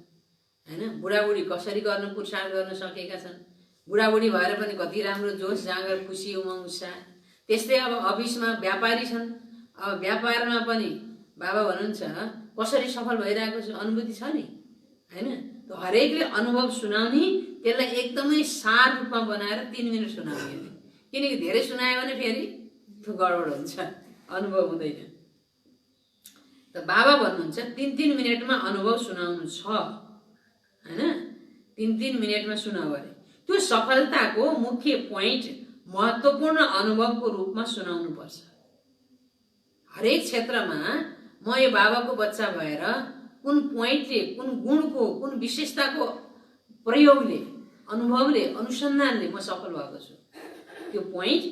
हैन? बुढाबुढी कसरी गर्न पुरुषार्थ गर्न सकेका छन्। बुढाबुढी भएर पनि कति राम्रो जोस जाँगर खुसी उमङ्ग उत्साह। त्यस्तै अब अफिसमा व्यापारी छन्, अब व्यापारमा पनि बाबा भन्नुहुन्छ कसरी सफल भइरहेको छु, अनुभूति छ नि, हैन? त हरेकले अनुभव सुनाउने, त्यसलाई एकदमै सार रूपमा बनाएर 3 मिनेट सुनाउने। किनकि धेरै सुनायो भने फेरि त्यो गडबड हुन्छ, अनुभव हुँदैन। त बाबा भन्नुहुन्छ 3-3 मिनेटमा अनुभव सुनाउनु छ, हैन? 3-3 मिनेटमा सुनाऊ अरे। त्यो सफलताको मुख्य पोइन्ट महत्त्वपूर्ण अनुभवको रूपमा सुनाउनु पर्छ। हरेक क्षेत्रमा म यो बाबाको बच्चा भएर कुन पोइन्टले, कुन गुणको, कुन विशेषताको प्रयोगले, अनुभवले, अनुसन्धानले म सफल भएको छु, त्यो पोइन्ट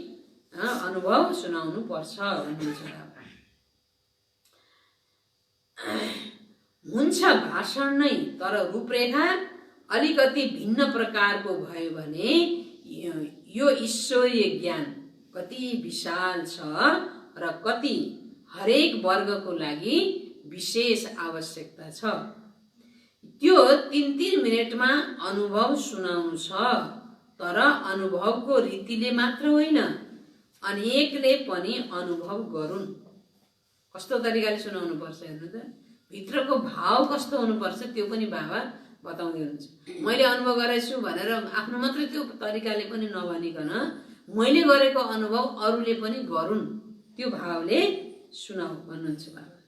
अनुभव सुनाउनु पर्छ भन्नुहुन्छ बाबा। हुन्छ भाषण नै, तर रूपरेखा अलिकति भिन्न प्रकारको भयो भने यो ईश्वरीय ज्ञान कति विशाल छ र कति हरेक वर्गको लागि विशेष आवश्यकता छ। त्यो 3-3 मिनेटमा अनुभव सुनाउनु छ, तर अनुभवको रीतिले मात्र होइन, अनेकले पनि अनुभव गरून्। कस्तो तरिकाले सुनाउनु पर्छ हेर्नु त, भित्रको भाव कस्तो हुनुपर्छ त्यो पनि बाबा बताउँदै हुनुहुन्छ। मैले अनुभव गरेको छु भनेर आफ्नो मात्रै त्यो तरिकाले पनि नभनिकन मैले गरेको अनुभव अरूले पनि गरून्, त्यो भावले सुनाऊ भन्नुहुन्छ बाबा।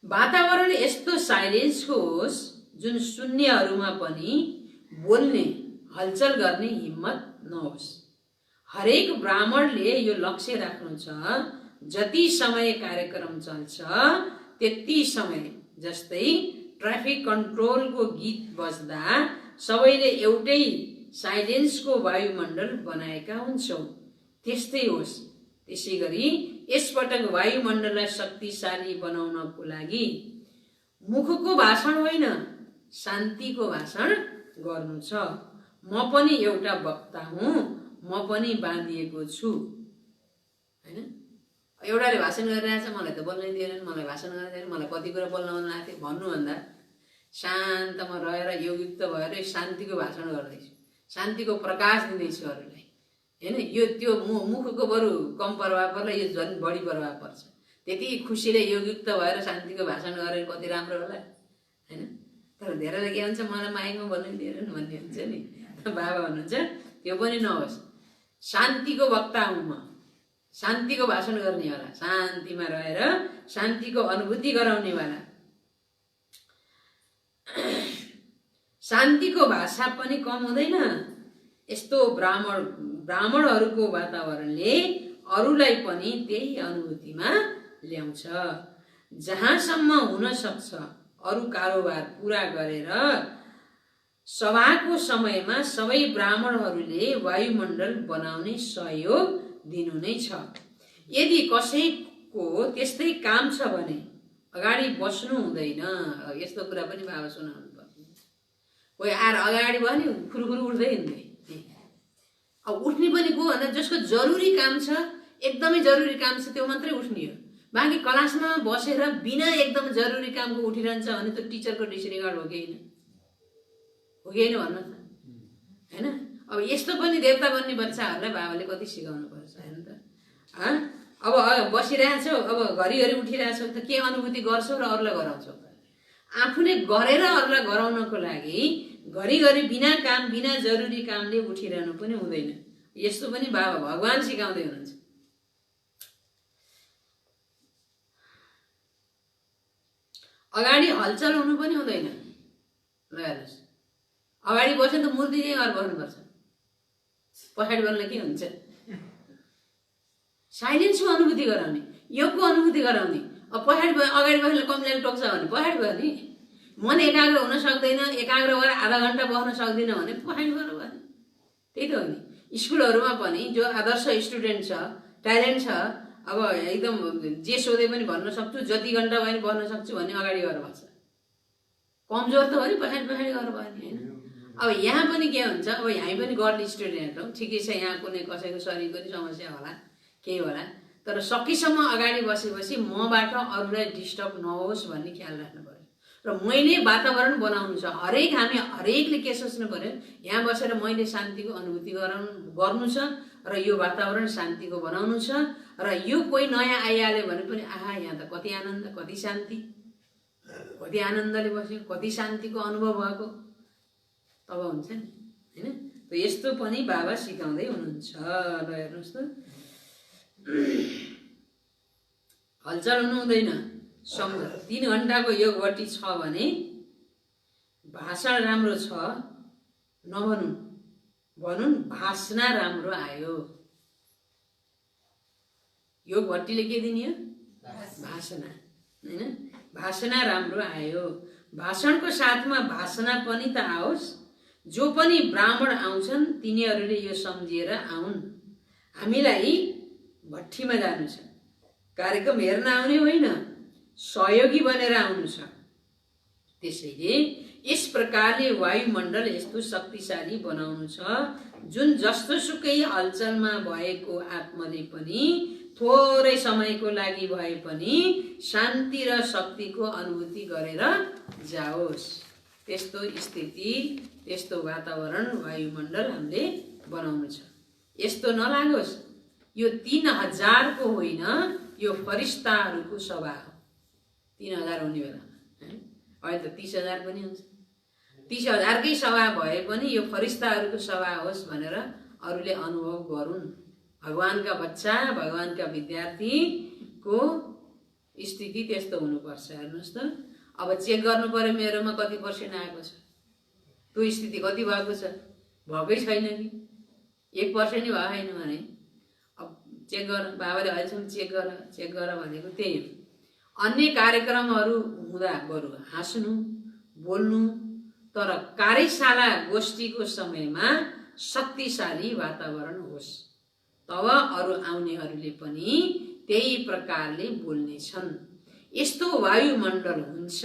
वातावरण यस्तो साइलेन्सको होस् जुन शून्यहरूमा पनि बोल्ने, हलचल गर्ने हिम्मत नहोस्। हरेक ब्राह्मणले यो लक्ष्य राख्नु छ, जति समय कार्यक्रम चल्छ त्यति समय, जस्तै ट्राफिक कन्ट्रोलको गीत बज्दा सबैले एउटै साइलेन्सको वायुमण्डल बनाएका हुन्छौँ, त्यस्तै होस्। त्यसै गरी यसपटक वायुमण्डललाई शक्तिशाली बनाउनको लागि मुखको भाषण होइन, शान्तिको भाषण गर्नु छ। म पनि एउटा वक्ता हुँ, म पनि बाँधिएको छु, हैन? एउटाले भाषण गरिरहेछ, मलाई त बोल्नै दिएन, मलाई भाषण गर्दैन, मलाई कति कुरा बोल्न मन लाग्थ्यो भन्नुभन्दा शान्तमा रहेर योगयुक्त भएर शान्तिको भाषण गर्दैछु, शान्तिको प्रकाश दिँदैछु अरूलाई, हैन? यो त्यो मुखको बरु कम प्रभाव पर्ला, यो झन् बढी प्रभाव पर्छ। त्यति खुसीले योगयुक्त भएर शान्तिको भाषण गरेर कति राम्रो होला, हैन? त तर धेरैले के भन्छ मलाई माइकमा बोल्नु दिएन भन्ने हुन्छ नि। बाबा भन्नुहुन्छ त्यो पनि नहोस्, शान्तिको वक्ता हुँ म, शान्तिको भाषण गर्नेवाला, शान्तिमा रहेर शान्तिको अनुभूति गराउनेवाला। शान्तिको भाषा पनि कम हुँदैन। यस्तो ब्राह्मणहरूको वातावरणले अरूलाई पनि त्यही अनुभूतिमा ल्याउँछ। जहाँसम्म हुन सक्छ अरू कारोबार पूरा गरेर सभाको समयमा सबै ब्राह्मणहरूले वायुमण्डल बनाउने सहयोग दिनु नै छ। यदि कसैको त्यस्तै काम छ भने अगाडि बस्नु हुँदैन। यस्तो कुरा पनि बाबा सुनाउनु पर्छ। कोही आएर अगाडि भयो नि खुरुखुरु उठ्दै हिँड्दै, अब उठ्ने पनि को भन्दा जसको जरुरी काम छ, एकदमै जरुरी काम छ त्यो मात्रै उठ्ने हो। बाँकी क्लासमा बसेर बिना एकदम जरुरी कामको उठिरहन्छ भने त टिचरको डिसरिगार्ड हो कि होइन? हो कि होइन भन्नु त, होइन? अब यस्तो पनि देवता बन्ने बच्चाहरूलाई बाबाले कति सिकाउनु पर्छ, होइन त? अब बसिरहेछौ, अब घरिघरि उठिरहेछौ त के अनुभूति गर्छौ र अरूलाई गराउँछौ? आफूले गरेर अरूलाई गराउनको लागि घरिघरि बिना काम, बिना जरुरी कामले उठिरहनु पनि हुँदैन। यस्तो पनि बाबा भगवान सिकाउँदै हुनुहुन्छ। अगाडि हलचल हुनु पनि हुँदैन। ल हेर्नुहोस्, अगाडि बस्यो त मूर्ति चाहिँ गरेर बस्नुपर्छ, पछाडि बस्न के हुन्छ? साइलेन्सको अनुभूति गराउने, योगको अनुभूति गराउने। अब पछाडि अगाडि बस्ने कम्प्लेन टोक्छ भने पछाडि भयो नि। मन एकाग्र हुन सक्दैन, एकाग्र भएर आधा घन्टा बस्न सक्दिनँ भने पछाडि गएर बस्ने। त्यही त हो नि। स्कुलहरूमा पनि जो आदर्श स्टुडेन्ट छ, ट्यालेन्ट छ, अब एकदम जे सोधे पनि भन्न सक्छु, जति घन्टा भयो नि बस्न सक्छु भन्ने अगाडि गएर बस्छ। कमजोर त हो नि पछाडि गएर भयो नि, होइन? अब यहाँ पनि के हुन्छ, अब हामी पनि गर्ल स्टुडेन्ट हौ, ठिकै छ, यहाँ कुनै कसैको शरीरको नि समस्या होला, केही होला, तर सकेसम्म अगाडि बसेपछि मबाट अरूलाई डिस्टर्ब नहोस् भन्ने ख्याल राख्नु पर्यो। र मैले वातावरण बनाउनु छ। हामी हरेकले के सोच्नु पर्यो, यहाँ बसेर मैले शान्तिको अनुभूति गर्नु छ र यो वातावरण शान्तिको बनाउनु छ। र यो कोही नयाँ आइहाल्यो भने पनि आहा यहाँ त कति आनन्द, कति शान्ति, कति आनन्दले बस्यो, कति शान्तिको अनुभव भएको, तब हुन्छ नि, होइन? त यस्तो पनि बाबा सिकाउँदै हुनुहुन्छ। ल हेर्नुहोस् त, हलचल हुनु हुँदैन। 3 घण्टाको योगवटी छ भने भाषण राम्रो छ नभनुन्, भनुन् भाषना राम्रो आयो। योगवटीले के दिने हो? भाषना, होइन? भाषना राम्रो आयो। भाषणको साथमा भाषना पनि त आओस्। जो पनि ब्राह्मण आउँछन् तिनीहरूले यो सम्झिएर आउन्, हामीलाई भट्टीमा जानु छ, कार्यक्रम हेर्न आउने होइन, सहयोगी बनेर आउनु छ। त्यसैले यस प्रकारले वायुमण्डल यस्तो शक्तिशाली बनाउनु छ जुन जस्तो सुकै हलचलमा भएको आत्माले पनि थोरै समयको लागि भए पनि शान्ति र शक्तिको अनुभूति गरेर जाओस्। त्यस्तो स्थिति, त्यस्तो वातावरण, वायुमण्डल हामीले बनाउनु छ। यस्तो नलागोस् यो 3000 को होइन, यो फरिस्ताहरूको सभा हो। 3000 हुने बेलामा, अहिले त 30,000 पनि हुन्छ। 30,000 कै सभा भए पनि यो फरिस्ताहरूको सभा होस् भनेर अरूले अनुभव गरून्। भगवानका बच्चा, भगवानका विद्यार्थीको स्थिति त्यस्तो हुनुपर्छ। हेर्नुहोस् त, अब चेक गर्नु पर्यो मेरोमा कति पर्सेन्ट आएको छ, त्यो स्थिति कति भएको छ, भएकै छैन कि 1% नै भएको छैन भने अब चेक गर, बाबाले अहिलेसम्म चेक गर भनेको त्यही हो। अन्य कार्यक्रमहरू हुँदा बरु हाँस्नु, बोल्नु, तर कार्यशाला गोष्ठीको समयमा शक्तिशाली वातावरण होस्, तब अरू आउनेहरूले पनि त्यही प्रकारले बोल्नेछन्। यस्तो वायुमण्डल हुन्छ,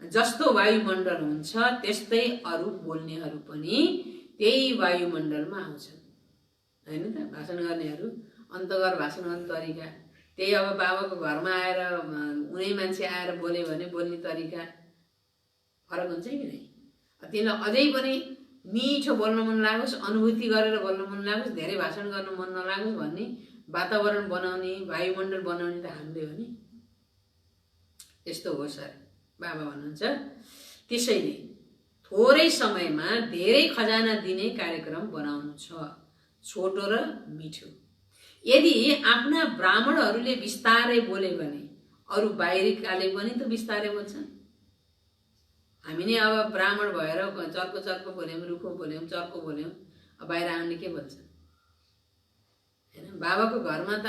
जस्तो वायुमण्डल हुन्छ त्यस्तै अरू बोल्नेहरू पनि त्यही वायुमण्डलमा आउँछन्, होइन त? भाषण गर्नेहरू, अन्तगर भाषण गर्ने तरिका त्यही। अब बाबाको घरमा आएर उनी मान्छे आएर बोल्यो भने बोल्ने तरिका फरक हुन्छ कि नै? त्यसलाई अझै पनि मिठो बोल्न मन लागोस्, अनुभूति गरेर बोल्न मन लागोस्, धेरै भाषण गर्न मन नलागोस् भन्ने वातावरण बनाउने, वायुमण्डल बनाउने त हामीले हो नि। त्यस्तो होस् अरे बाबा भन्नुहुन्छ। त्यसैले थोरै समयमा धेरै खजाना दिने कार्यक्रम बनाउनु छ, छोटो र मिठो। यदि आफ्ना ब्राह्मणहरूले बिस्तारै बोले भने अरू बाहिरकाले पनि त बिस्तारै बोल्छन्। हामी नै अब ब्राह्मण भएर चर्को चर्को बोल्यौँ, रुखो बोल्यौँ, चर्को बोल्यौँ, अब बाहिर आउने के भन्छ हैन। बाबाको घरमा त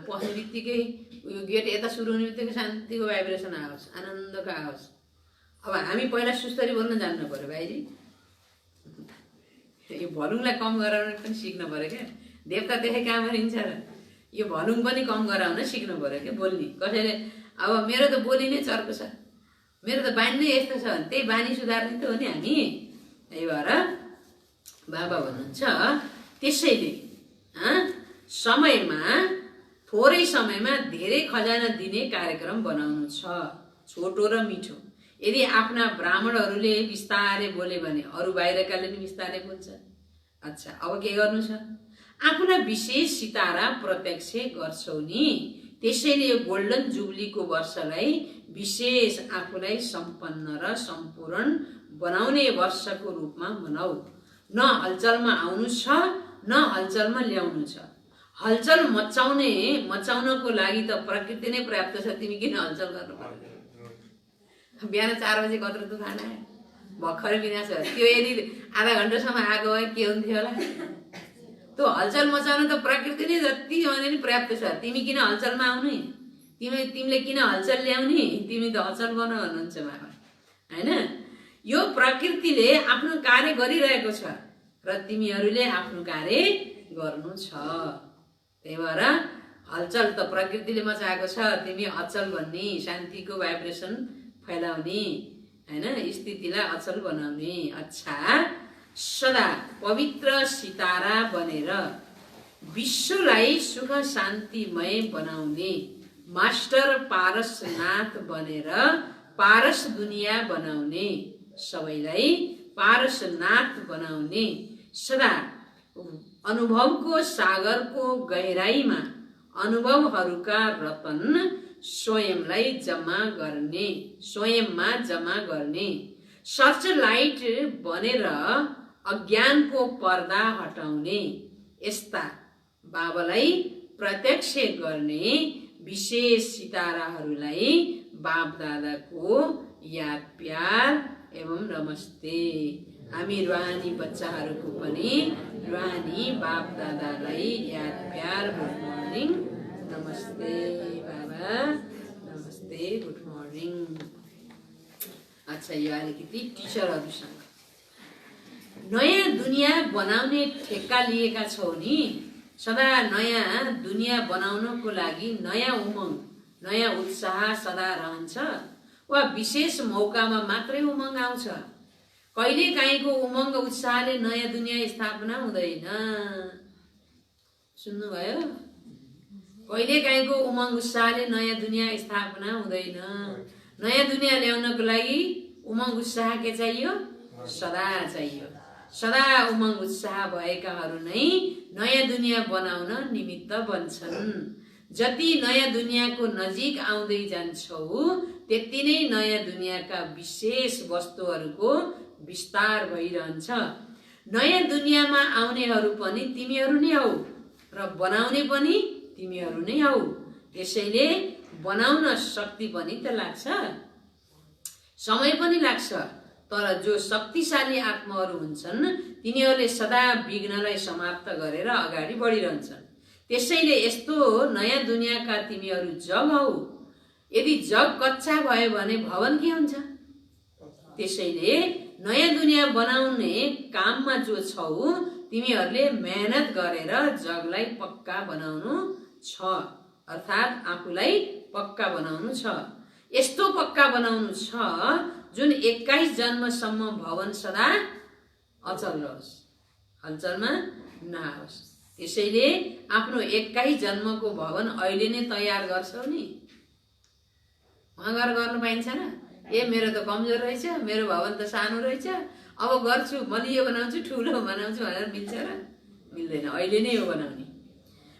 पस्ने बित्तिकै उयो गेट यता सुरु हुने बित्तिकै शान्तिको भाइब्रेसन आओस्, आनन्दको आओस्। अब हामी पहिला सुस्तरी बोल्न जान्नु पर्यो बाहिरी, यो भलुङलाई कम गराउन पनि सिक्नु पर्यो क्या। देवता त्यसै कहाँ मरिन्छ र, यो भलुङ पनि कम गराउन सिक्नु पर्यो क्या बोल्ने। कसैले अब मेरो त बोली नै चर्को छ, मेरो त बानी नै यस्तो छ भने त्यही बानी सुधार्ने त हो नि हामी। त्यही भएर बाबा भन्नुहुन्छ त्यसैले समयमा थोरै समयमा धेरै खजाना दिने कार्यक्रम बनाउनु छ, छोटो र मिठो। यदि आफ्ना ब्राह्मणहरूले बिस्तारै बोले भने अरू बाहिरकाले नि बिस्तारै बोल्छ। अच्छा, अब के गर्नु छ? आफूलाई विशेष सितारा प्रत्यक्ष गर्छौ नि, त्यसैले यो गोल्डन जुब्लीको वर्षलाई विशेष आफूलाई सम्पन्न र सम्पूर्ण बनाउने वर्षको रूपमा मनाऊ। न हलचलमा आउनु छ न हलचलमा ल्याउनु छ। हलचल मचाउनको लागि त प्रकृति नै पर्याप्त छ, तिमी किन हलचल गर्नु पर्यो? बिहान 4 बजे कत्रो तुफान आयो, भर्खरै विनाश भयो। त्यो यदि आधा घन्टासम्म आएको भए के हुन्थ्यो होला? त्यो हलचल मचाउन त प्रकृति नै जति भने नि पर्याप्त छ। तिमी किन हलचलमा आउने? तिमीले किन हलचल ल्याउने? तिमी त हलचल गर्न भन्नुहुन्छ बाबा हैन। यो प्रकृतिले आफ्नो कार्य गरिरहेको छ र तिमीहरूले आफ्नो कार्य गर्नु छ। त्यही भएर हलचल त प्रकृतिले मचाएको छ, तिमी अचल भन्ने, शान्तिको भाइब्रेसन फैलाउने हैन, स्थितिलाई अचल बनाउने। अच्छा, सदा पवित्र सितारा बनेर विश्वलाई सुख शान्तिमय बनाउने, मास्टर पारसनाथ बनेर पारस दुनिया बनाउने, सबैलाई पारसनाथ बनाउने, सदा अनुभवको सागरको गहिराईमा अनुभवहरूका रतन स्वयंलाई जम्मा गर्ने, सर्च लाइट बनेर अज्ञानको पर्दा हटाउने, यस्ता बाबालाई प्रत्यक्ष गर्ने विशेष सिताराहरूलाई बाप दादाको याद प्यार एवं नमस्ते। हामी रुहानी बच्चाहरूको पनि रुहानी बाप दादालाई याद प्यार, गुड मर्निङ, नमस्ते बाबा, नमस्ते, गुड मर्निङ। अच्छा, यो अलिकति टिचरहरूसँग नयाँ दुनियाँ बनाउने ठेक्का लिएका छौ नि। सदा नयाँ दुनियाँ बनाउनको लागि नयाँ उमङ्ग, नयाँ उत्साह सदा रहन्छ वा विशेष मौकामा मात्रै उमङ्ग आउँछ? कहिले काहीँको उमङ्ग उत्साहले नयाँ दुनियाँ स्थापना हुँदैन। सुन्नुभयो? कहिले काहीँको उमङ्ग उत्साहले नयाँ दुनियाँ स्थापना हुँदैन। नयाँ दुनियाँ ल्याउनको लागि उमङ्ग उत्साह के चाहियो? सदा चाहियो। सदा उमङ्ग उत्साह भएकाहरू नै नयाँ दुनियाँ बनाउन निमित्त बन्छन्। जति नयाँ दुनियाँको नजिक आउँदै जान्छौ त्यति नै नयाँ दुनियाँका विशेष वस्तुहरूको विस्तार भइरहन्छ। नयाँ दुनियाँमा आउनेहरू पनि तिमीहरू नै हौ र बनाउने पनि तिमीहरू नै हौ। त्यसैले बनाउन शक्ति पनि त लाग्छ, समय पनि लाग्छ, तर जो शक्तिशाली आत्माहरू हुन्छन् तिनीहरूले सदा विघ्नलाई समाप्त गरेर अगाडि बढिरहन्छन्। त्यसैले यस्तो नयाँ दुनियाँका तिमीहरू जग हौ। यदि जग कच्चा भयो भने भवन के हुन्छ? त्यसैले नयाँ दुनियाँ बनाउने काममा जो छौ तिमीहरूले मेहनत गरेर जगलाई पक्का बनाउनु छ, अर्थात् आफूलाई पक्का बनाउनु छ। यस्तो पक्का बनाउनु छ जुन 21 जन्मसम्म भवन सदा अचल रहोस्, हलचलमा नआओस्। त्यसैले आफ्नो 21 जन्मको भवन अहिले नै तयार गर्छौ नि। वहाँ गएर गर्नु पाइन्छ र? मेरो त कमजोर रहेछ, मेरो भवन त सानो रहेछ, अब गर्छु, बलियो बनाउँछु, ठुलो बनाउँछु भनेर मिल्छ र? मिल्दैन। अहिले नै हो बनाउने।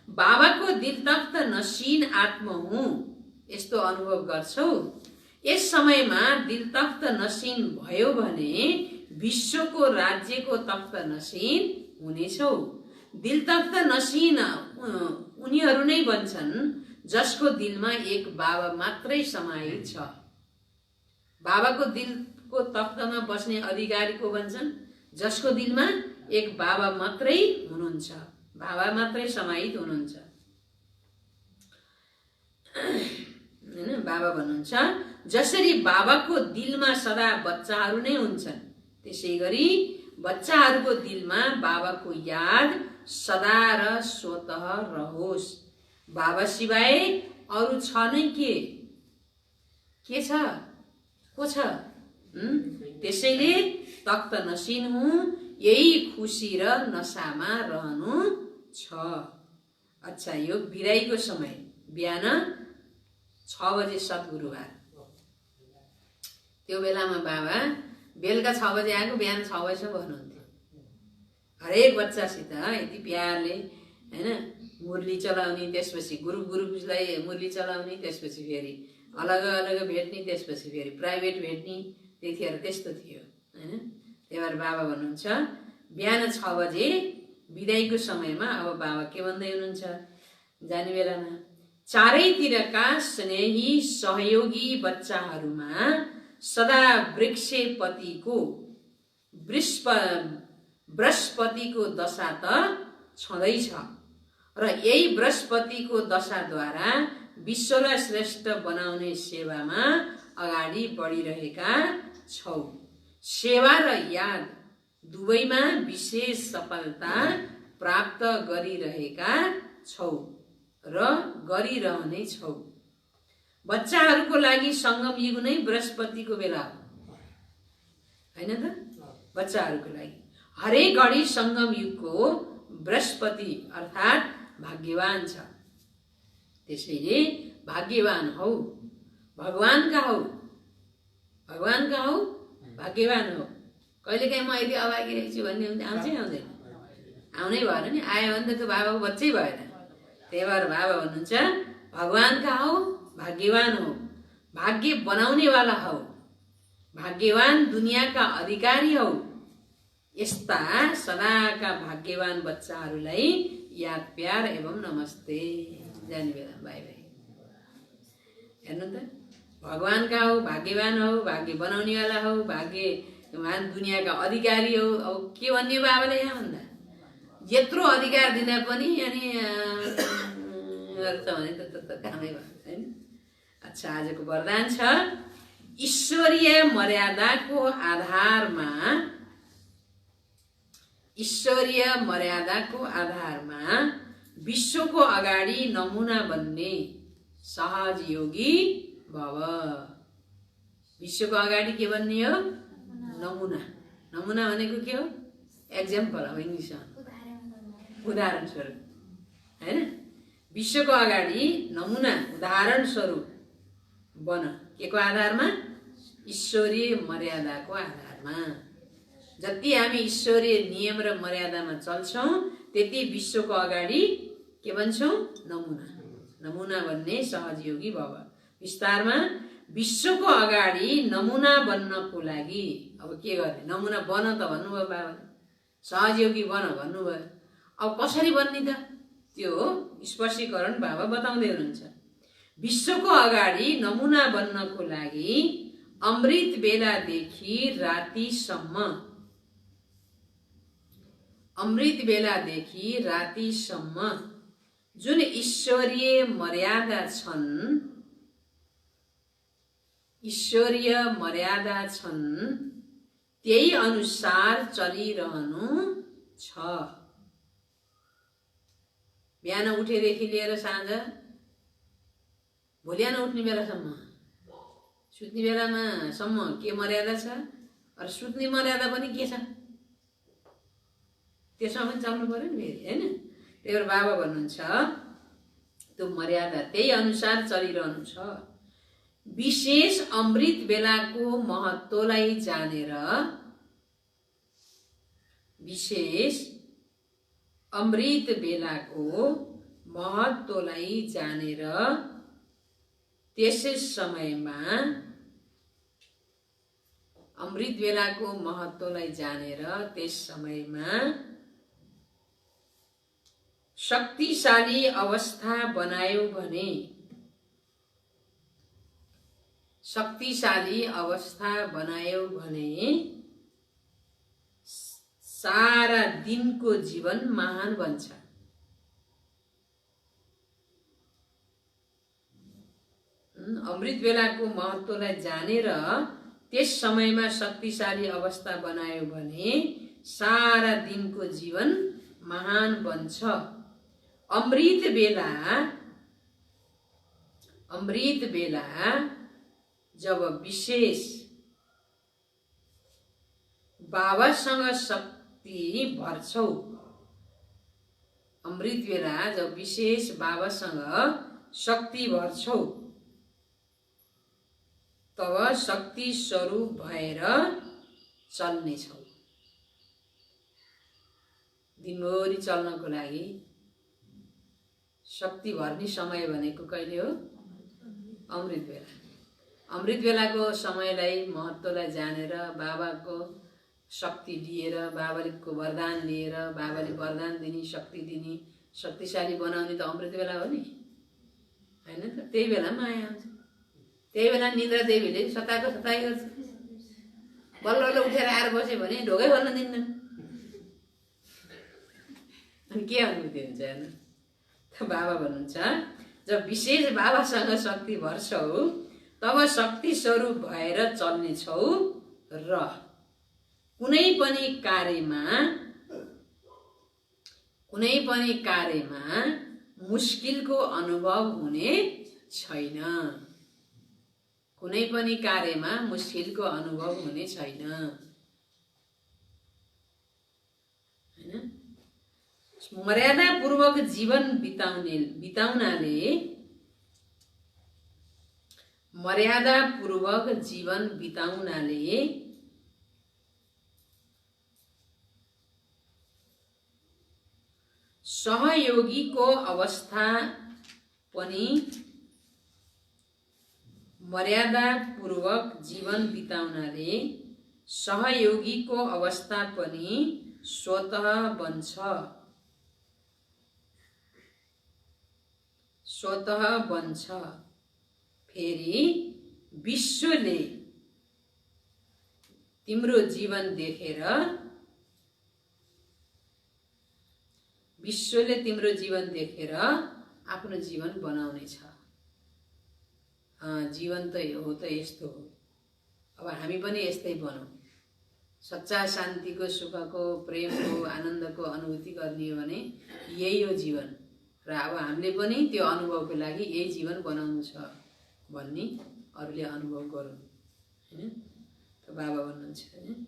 बाबाको दिलतख्त नसीन आत्मा हुँ यस्तो अनुभव गर्छौ। यस समयमा दिल तख्त नसिन भयो भने विश्वको राज्यको तख्त नसिन हुनेछौ। दिल तख्त नसिन उनीहरू नै बन्छन् जसको दिलमा एक बाबा मात्रै समाहित छ। बाबाको दिलको तख्तमा बस्ने अधिकारी को बन्छन्? जसको दिलमा एक बाबा मात्रै हुनुहुन्छ, बाबा मात्रै समाहित हुनुहुन्छ। हैन, बाबा भन्नुहुन्छ जसरी बाबाको दिलमा सदा बच्चाहरू नै हुन्छन्, त्यसै गरी बच्चाहरूको दिलमा बाबाको याद सदा र स्वतः रहोस्। बाबा सिवाय अरू छ नै के छ? को छ? त्यसैले तख्त नसिन हुँ, यही खुसी र नसामा रहनु छ। अच्छा, यो बिराईको समय बिहान 6 बजे सद्गुरुबार। त्यो बेलामा बाबा बेलुका 6 बजे आएको, बिहान 6 बजेसम्म बस्नुहुन्थ्यो। हरेक बच्चासित यति प्यारले हैन मुरली चलाउने, त्यसपछि ग्रुपलाई मुरली चलाउने, त्यसपछि फेरि अलग अलग भेट्ने, त्यसपछि फेरि प्राइभेट भेट्ने। त्यतिखेर त्यस्तो थियो हैन। त्यही भएर बाबा भन्नुहुन्छ बिहान 6 बजे बिदाईको समयमा अब बाबा के भन्दै हुनुहुन्छ जाने बेलामा, चारैतिरका स्नेही सहयोगी बच्चाहरूमा सदा बृहस्पतिको दशा त छँदैछ र यही बृहस्पतिको दशाद्वारा विश्वलाई श्रेष्ठ बनाउने सेवामा अगाडि बढिरहेका छौ। सेवा र याद दुवैमा विशेष सफलता प्राप्त गरिरहेका छौ र गरिरहने छौ। बच्चाहरूको लागि सङ्गम युग नै बृहस्पतिको बेला हो, हैन त? बच्चाहरूको लागि हरेक घडी सङ्गम युगको बृहस्पति अर्थात् भाग्यवान छ। त्यसैले भाग्यवान हौ, भगवानका हौ, भाग्यवान हो। कहिलेकाहीँ म यदि अभागी रहेछु भन्ने आउँछै आउँदैन? आउनै भएन नि। आयो भने त बाबाको बच्चै भएन। त्यही भएर बाबा भन्नुहुन्छ भगवानका हौ, भाग्यवान हो, भाग्य बनाउनेवाला हौ, भाग्यवान दुनियाँका अधिकारी हौ। यस्ता सदाका भाग्यवान बच्चाहरूलाई याद प्यार एवं नमस्ते। जाने बेला बाई बाई। हेर्नु त, भगवानका हौ, भाग्यवान हौ, भाग्य बनाउनेवाला हौ, भाग्यवान दुनियाँका अधिकारी हौ। अब के भन्ने बाबाले यहाँ भन्दा यत्रो अधिकार दिँदा पनि अनि भने त कामै भयो हैन। अच्छा, आजको वरदान छ ईश्वरीय मर्यादाको आधारमा विश्वको अगाडि नमुना बन्ने सहज योगी भव। विश्वको अगाडि के बन्ने हो? नमुना। नमुना भनेको के हो? एक्जाम्पल हो इङ्ग्लिसमा, उदाहरण स्वरूप हैन। विश्वको अगाडि नमुना उदाहरण स्वरूप बन। के को आधारमा? ईश्वरीय मर्यादाको आधारमा। जति हामी ईश्वरीय नियम र मर्यादामा चल्छौँ त्यति विश्वको अगाडि के बन्छौँ? नमुना। नमुना बन्ने सहजयोगी भव। विस्तारमा विश्वको अगाडि नमुना बन्नको लागि अब के गर्ने? नमुना बन त भन्नुभयो बाबाले, सहजयोगी बन भन्नुभयो। अब कसरी बन्ने त? त्यो स्पष्टीकरण बाबा बताउँदै हुनुहुन्छ। विश्वको अगाडि नमुना बन्नको लागि अमृत बेलादेखि रातिसम्म जुन ईश्वरीय मर्यादा छन् त्यही अनुसार चलिरहनु छ। बिहान उठेदेखि लिएर साँझ भोलि बिहान उठ्ने बेलासम्म, सुत्ने बेलामा सम्म के मर्यादा छ? र सुत्ने मर्यादा पनि के छ? त्यसमा पनि चल्नु पर्यो नि फेरि हैन। त्यही भएर बाबा भन्नुहुन्छ त्यो मर्यादा त्यही अनुसार चलिरहनु छ। विशेष अमृत बेलाको महत्त्वलाई जानेर त्यसै समयमा अमृत बेलाको महत्त्वलाई जानेर त्यस समयमा शक्तिशाली अवस्था बनायो भने सारा दिनको जीवन महान बन्छ। अमृत बेलाको महत्त्वलाई जानेर त्यस समयमा शक्तिशाली अवस्था बनायो भने सारा दिनको जीवन महान बन्छ। अमृत बेला जब विशेष बाबासँग शक्ति भर्छौ, अमृत बेला जब विशेष बाबासँग शक्ति भर्छौ तब शक्ति स्वरूप भएर चल्नेछौ। दिनभरि चल्नको लागि शक्ति भर्ने समय भनेको कहिले हो? अमृत बेला। अमृत बेलाको समयलाई महत्त्वलाई जानेर बाबाको शक्ति लिएर, बाबाको वरदान लिएर, बाबाले वरदान दिने, शक्ति दिने, शक्तिशाली बनाउने त अमृत बेला हो नि, हैन त? त्यही बेला माया आउँछ। त्यही बेला निद्रा देवीले सताएको गर्छ। बल्ल उठेर आएर बस्यो भने ढोकै खोल्न दिन्न। अनि के अनुभूति हुन्छ हेर्नु त? बाबा भन्नुहुन्छ जब विशेष बाबासँग शक्ति भर्छौ तब शक्ति स्वरूप भएर चल्नेछौ र कुनै पनि कार्यमा मुस्किलको अनुभव हुने छैन। कुनै पनि कार्यमा मुस्किलको अनुभव हुने छैन, हैन? मर्यादापूर्वक जीवन बिताउनाले सहयोगीको अवस्था पनि स्वतः बन्छ। फेरि विश्वले तिम्रो जीवन देखेर आफ्नो जीवन बनाउनेछ। जीवन त हो त यस्तो हो। अब हामी पनि यस्तै बनौँ। सच्चा शान्तिको, सुखको, प्रेमको, आनन्दको अनुभूति गर्ने हो भने यही हो जीवन। र अब हामीले पनि त्यो अनुभवको लागि यही जीवन बनाउनु छ भन्ने अरूले अनुभव गरौँ, हैन? त बाबा भन्नुहुन्छ हैन,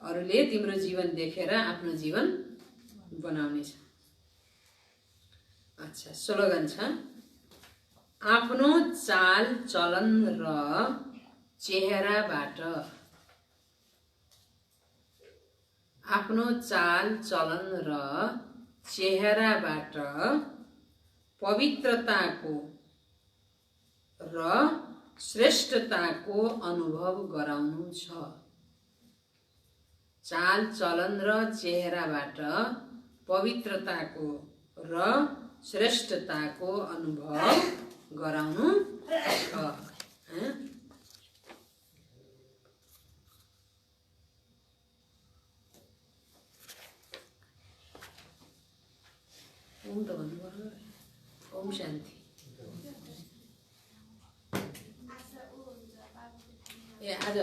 अरूले तिम्रो जीवन देखेर आफ्नो जीवन बनाउनेछ। अच्छा, स्लोगन छ, आफ्नो चाल चलन र चेहराबाट पवित्रताको र श्रेष्ठताको अनुभव गराउनु छ। चाल चलन र चेहराबाट पवित्रताको र श्रेष्ठताको अनुभव गराउनु छ। ओम त भन्नुपर्छ। ओम शान्ति। ए आज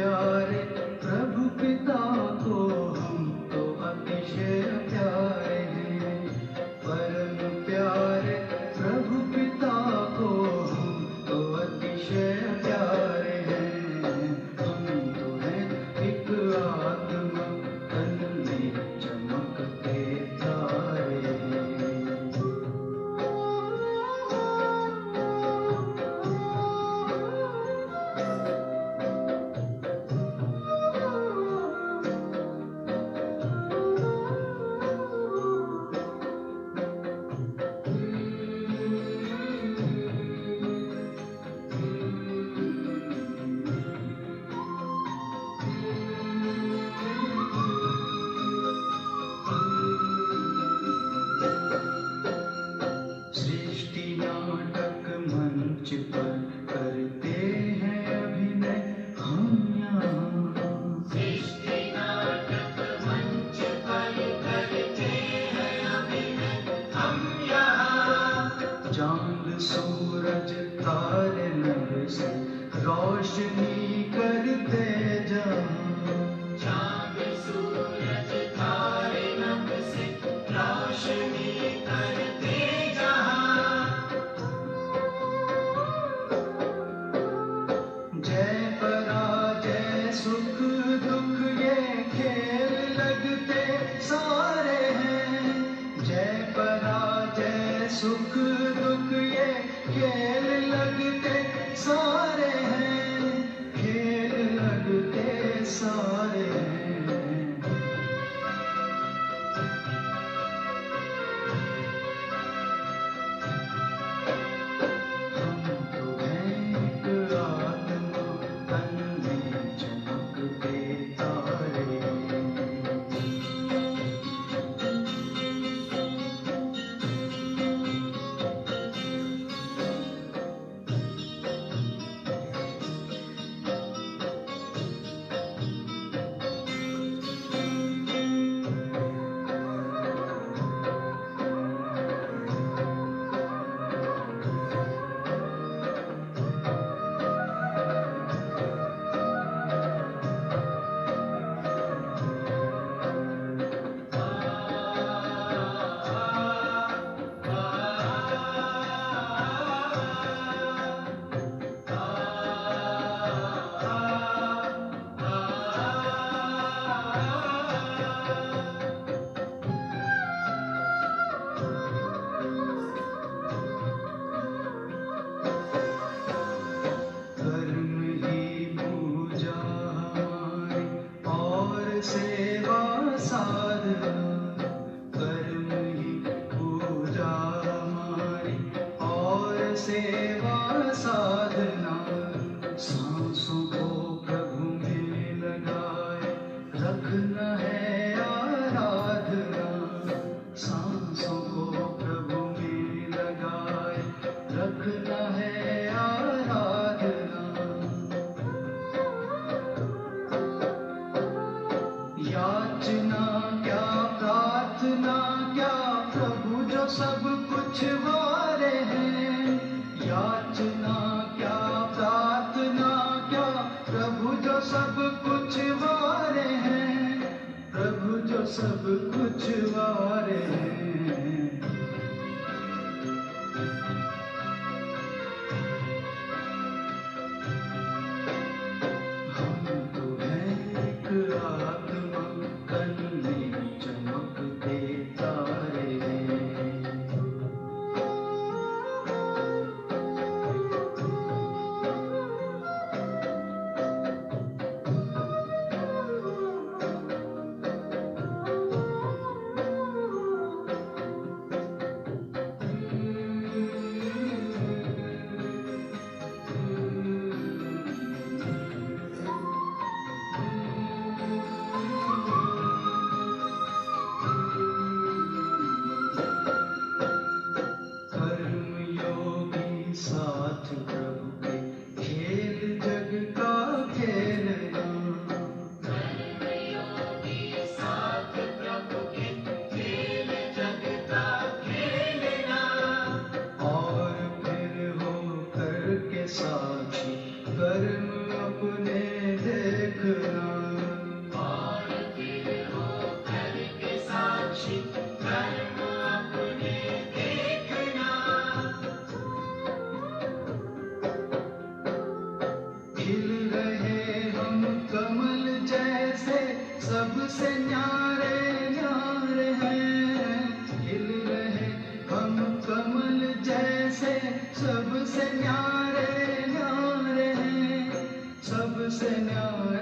प्यारे प्रभु पिता को हम तो अतिशय प्यारे हैं। परम प्यारे प्रभु पिता को हम तो अतिशय प्यारे हैं। हम तो हैं एक आत्मा तन में चमकते तारे हैं। सृष्टि नाटक मंच पर करते हैं अभिनय हम यहाँ। सृष्टि नाटक मंच पर करते हैं अभिनय हम यहाँ। चांद सूरज तारे नभ से रोशनी करते जहाँ। चांद सूरज तारे नभ से रोशनी करते जहाँ। जय पराजय सुख दुख ये खेल लगते सारे हैं। जय पराजय सुख दुख ये खेल लगते सारे हैं। खेल लगते सारे हैं। हम तो हैं एक आत्मा तन में चमकते तारे हैं। कर्म ही पूजा हमारी और सेवा साधना। कर्म ही पूजा हमारी और सेवा साधना। सांसों को प्रभु में लगाए रखना है आराधना। सांसों को प्रभु में लगाए रखना है आराधना। याचना क्या प्रार्थना क्या प्रभु जो सब कुछ वारे हैं। याचना क्या प्रार्थना क्या प्रभु जो सब कुछ वारे हैं। प्रभु जो सब कुछ वारे हैं। हम तो हैं एक आत्मा तन में चमकते तारे हैं। सबसे न्यारे न्यारे हैं, सबसे न्यारे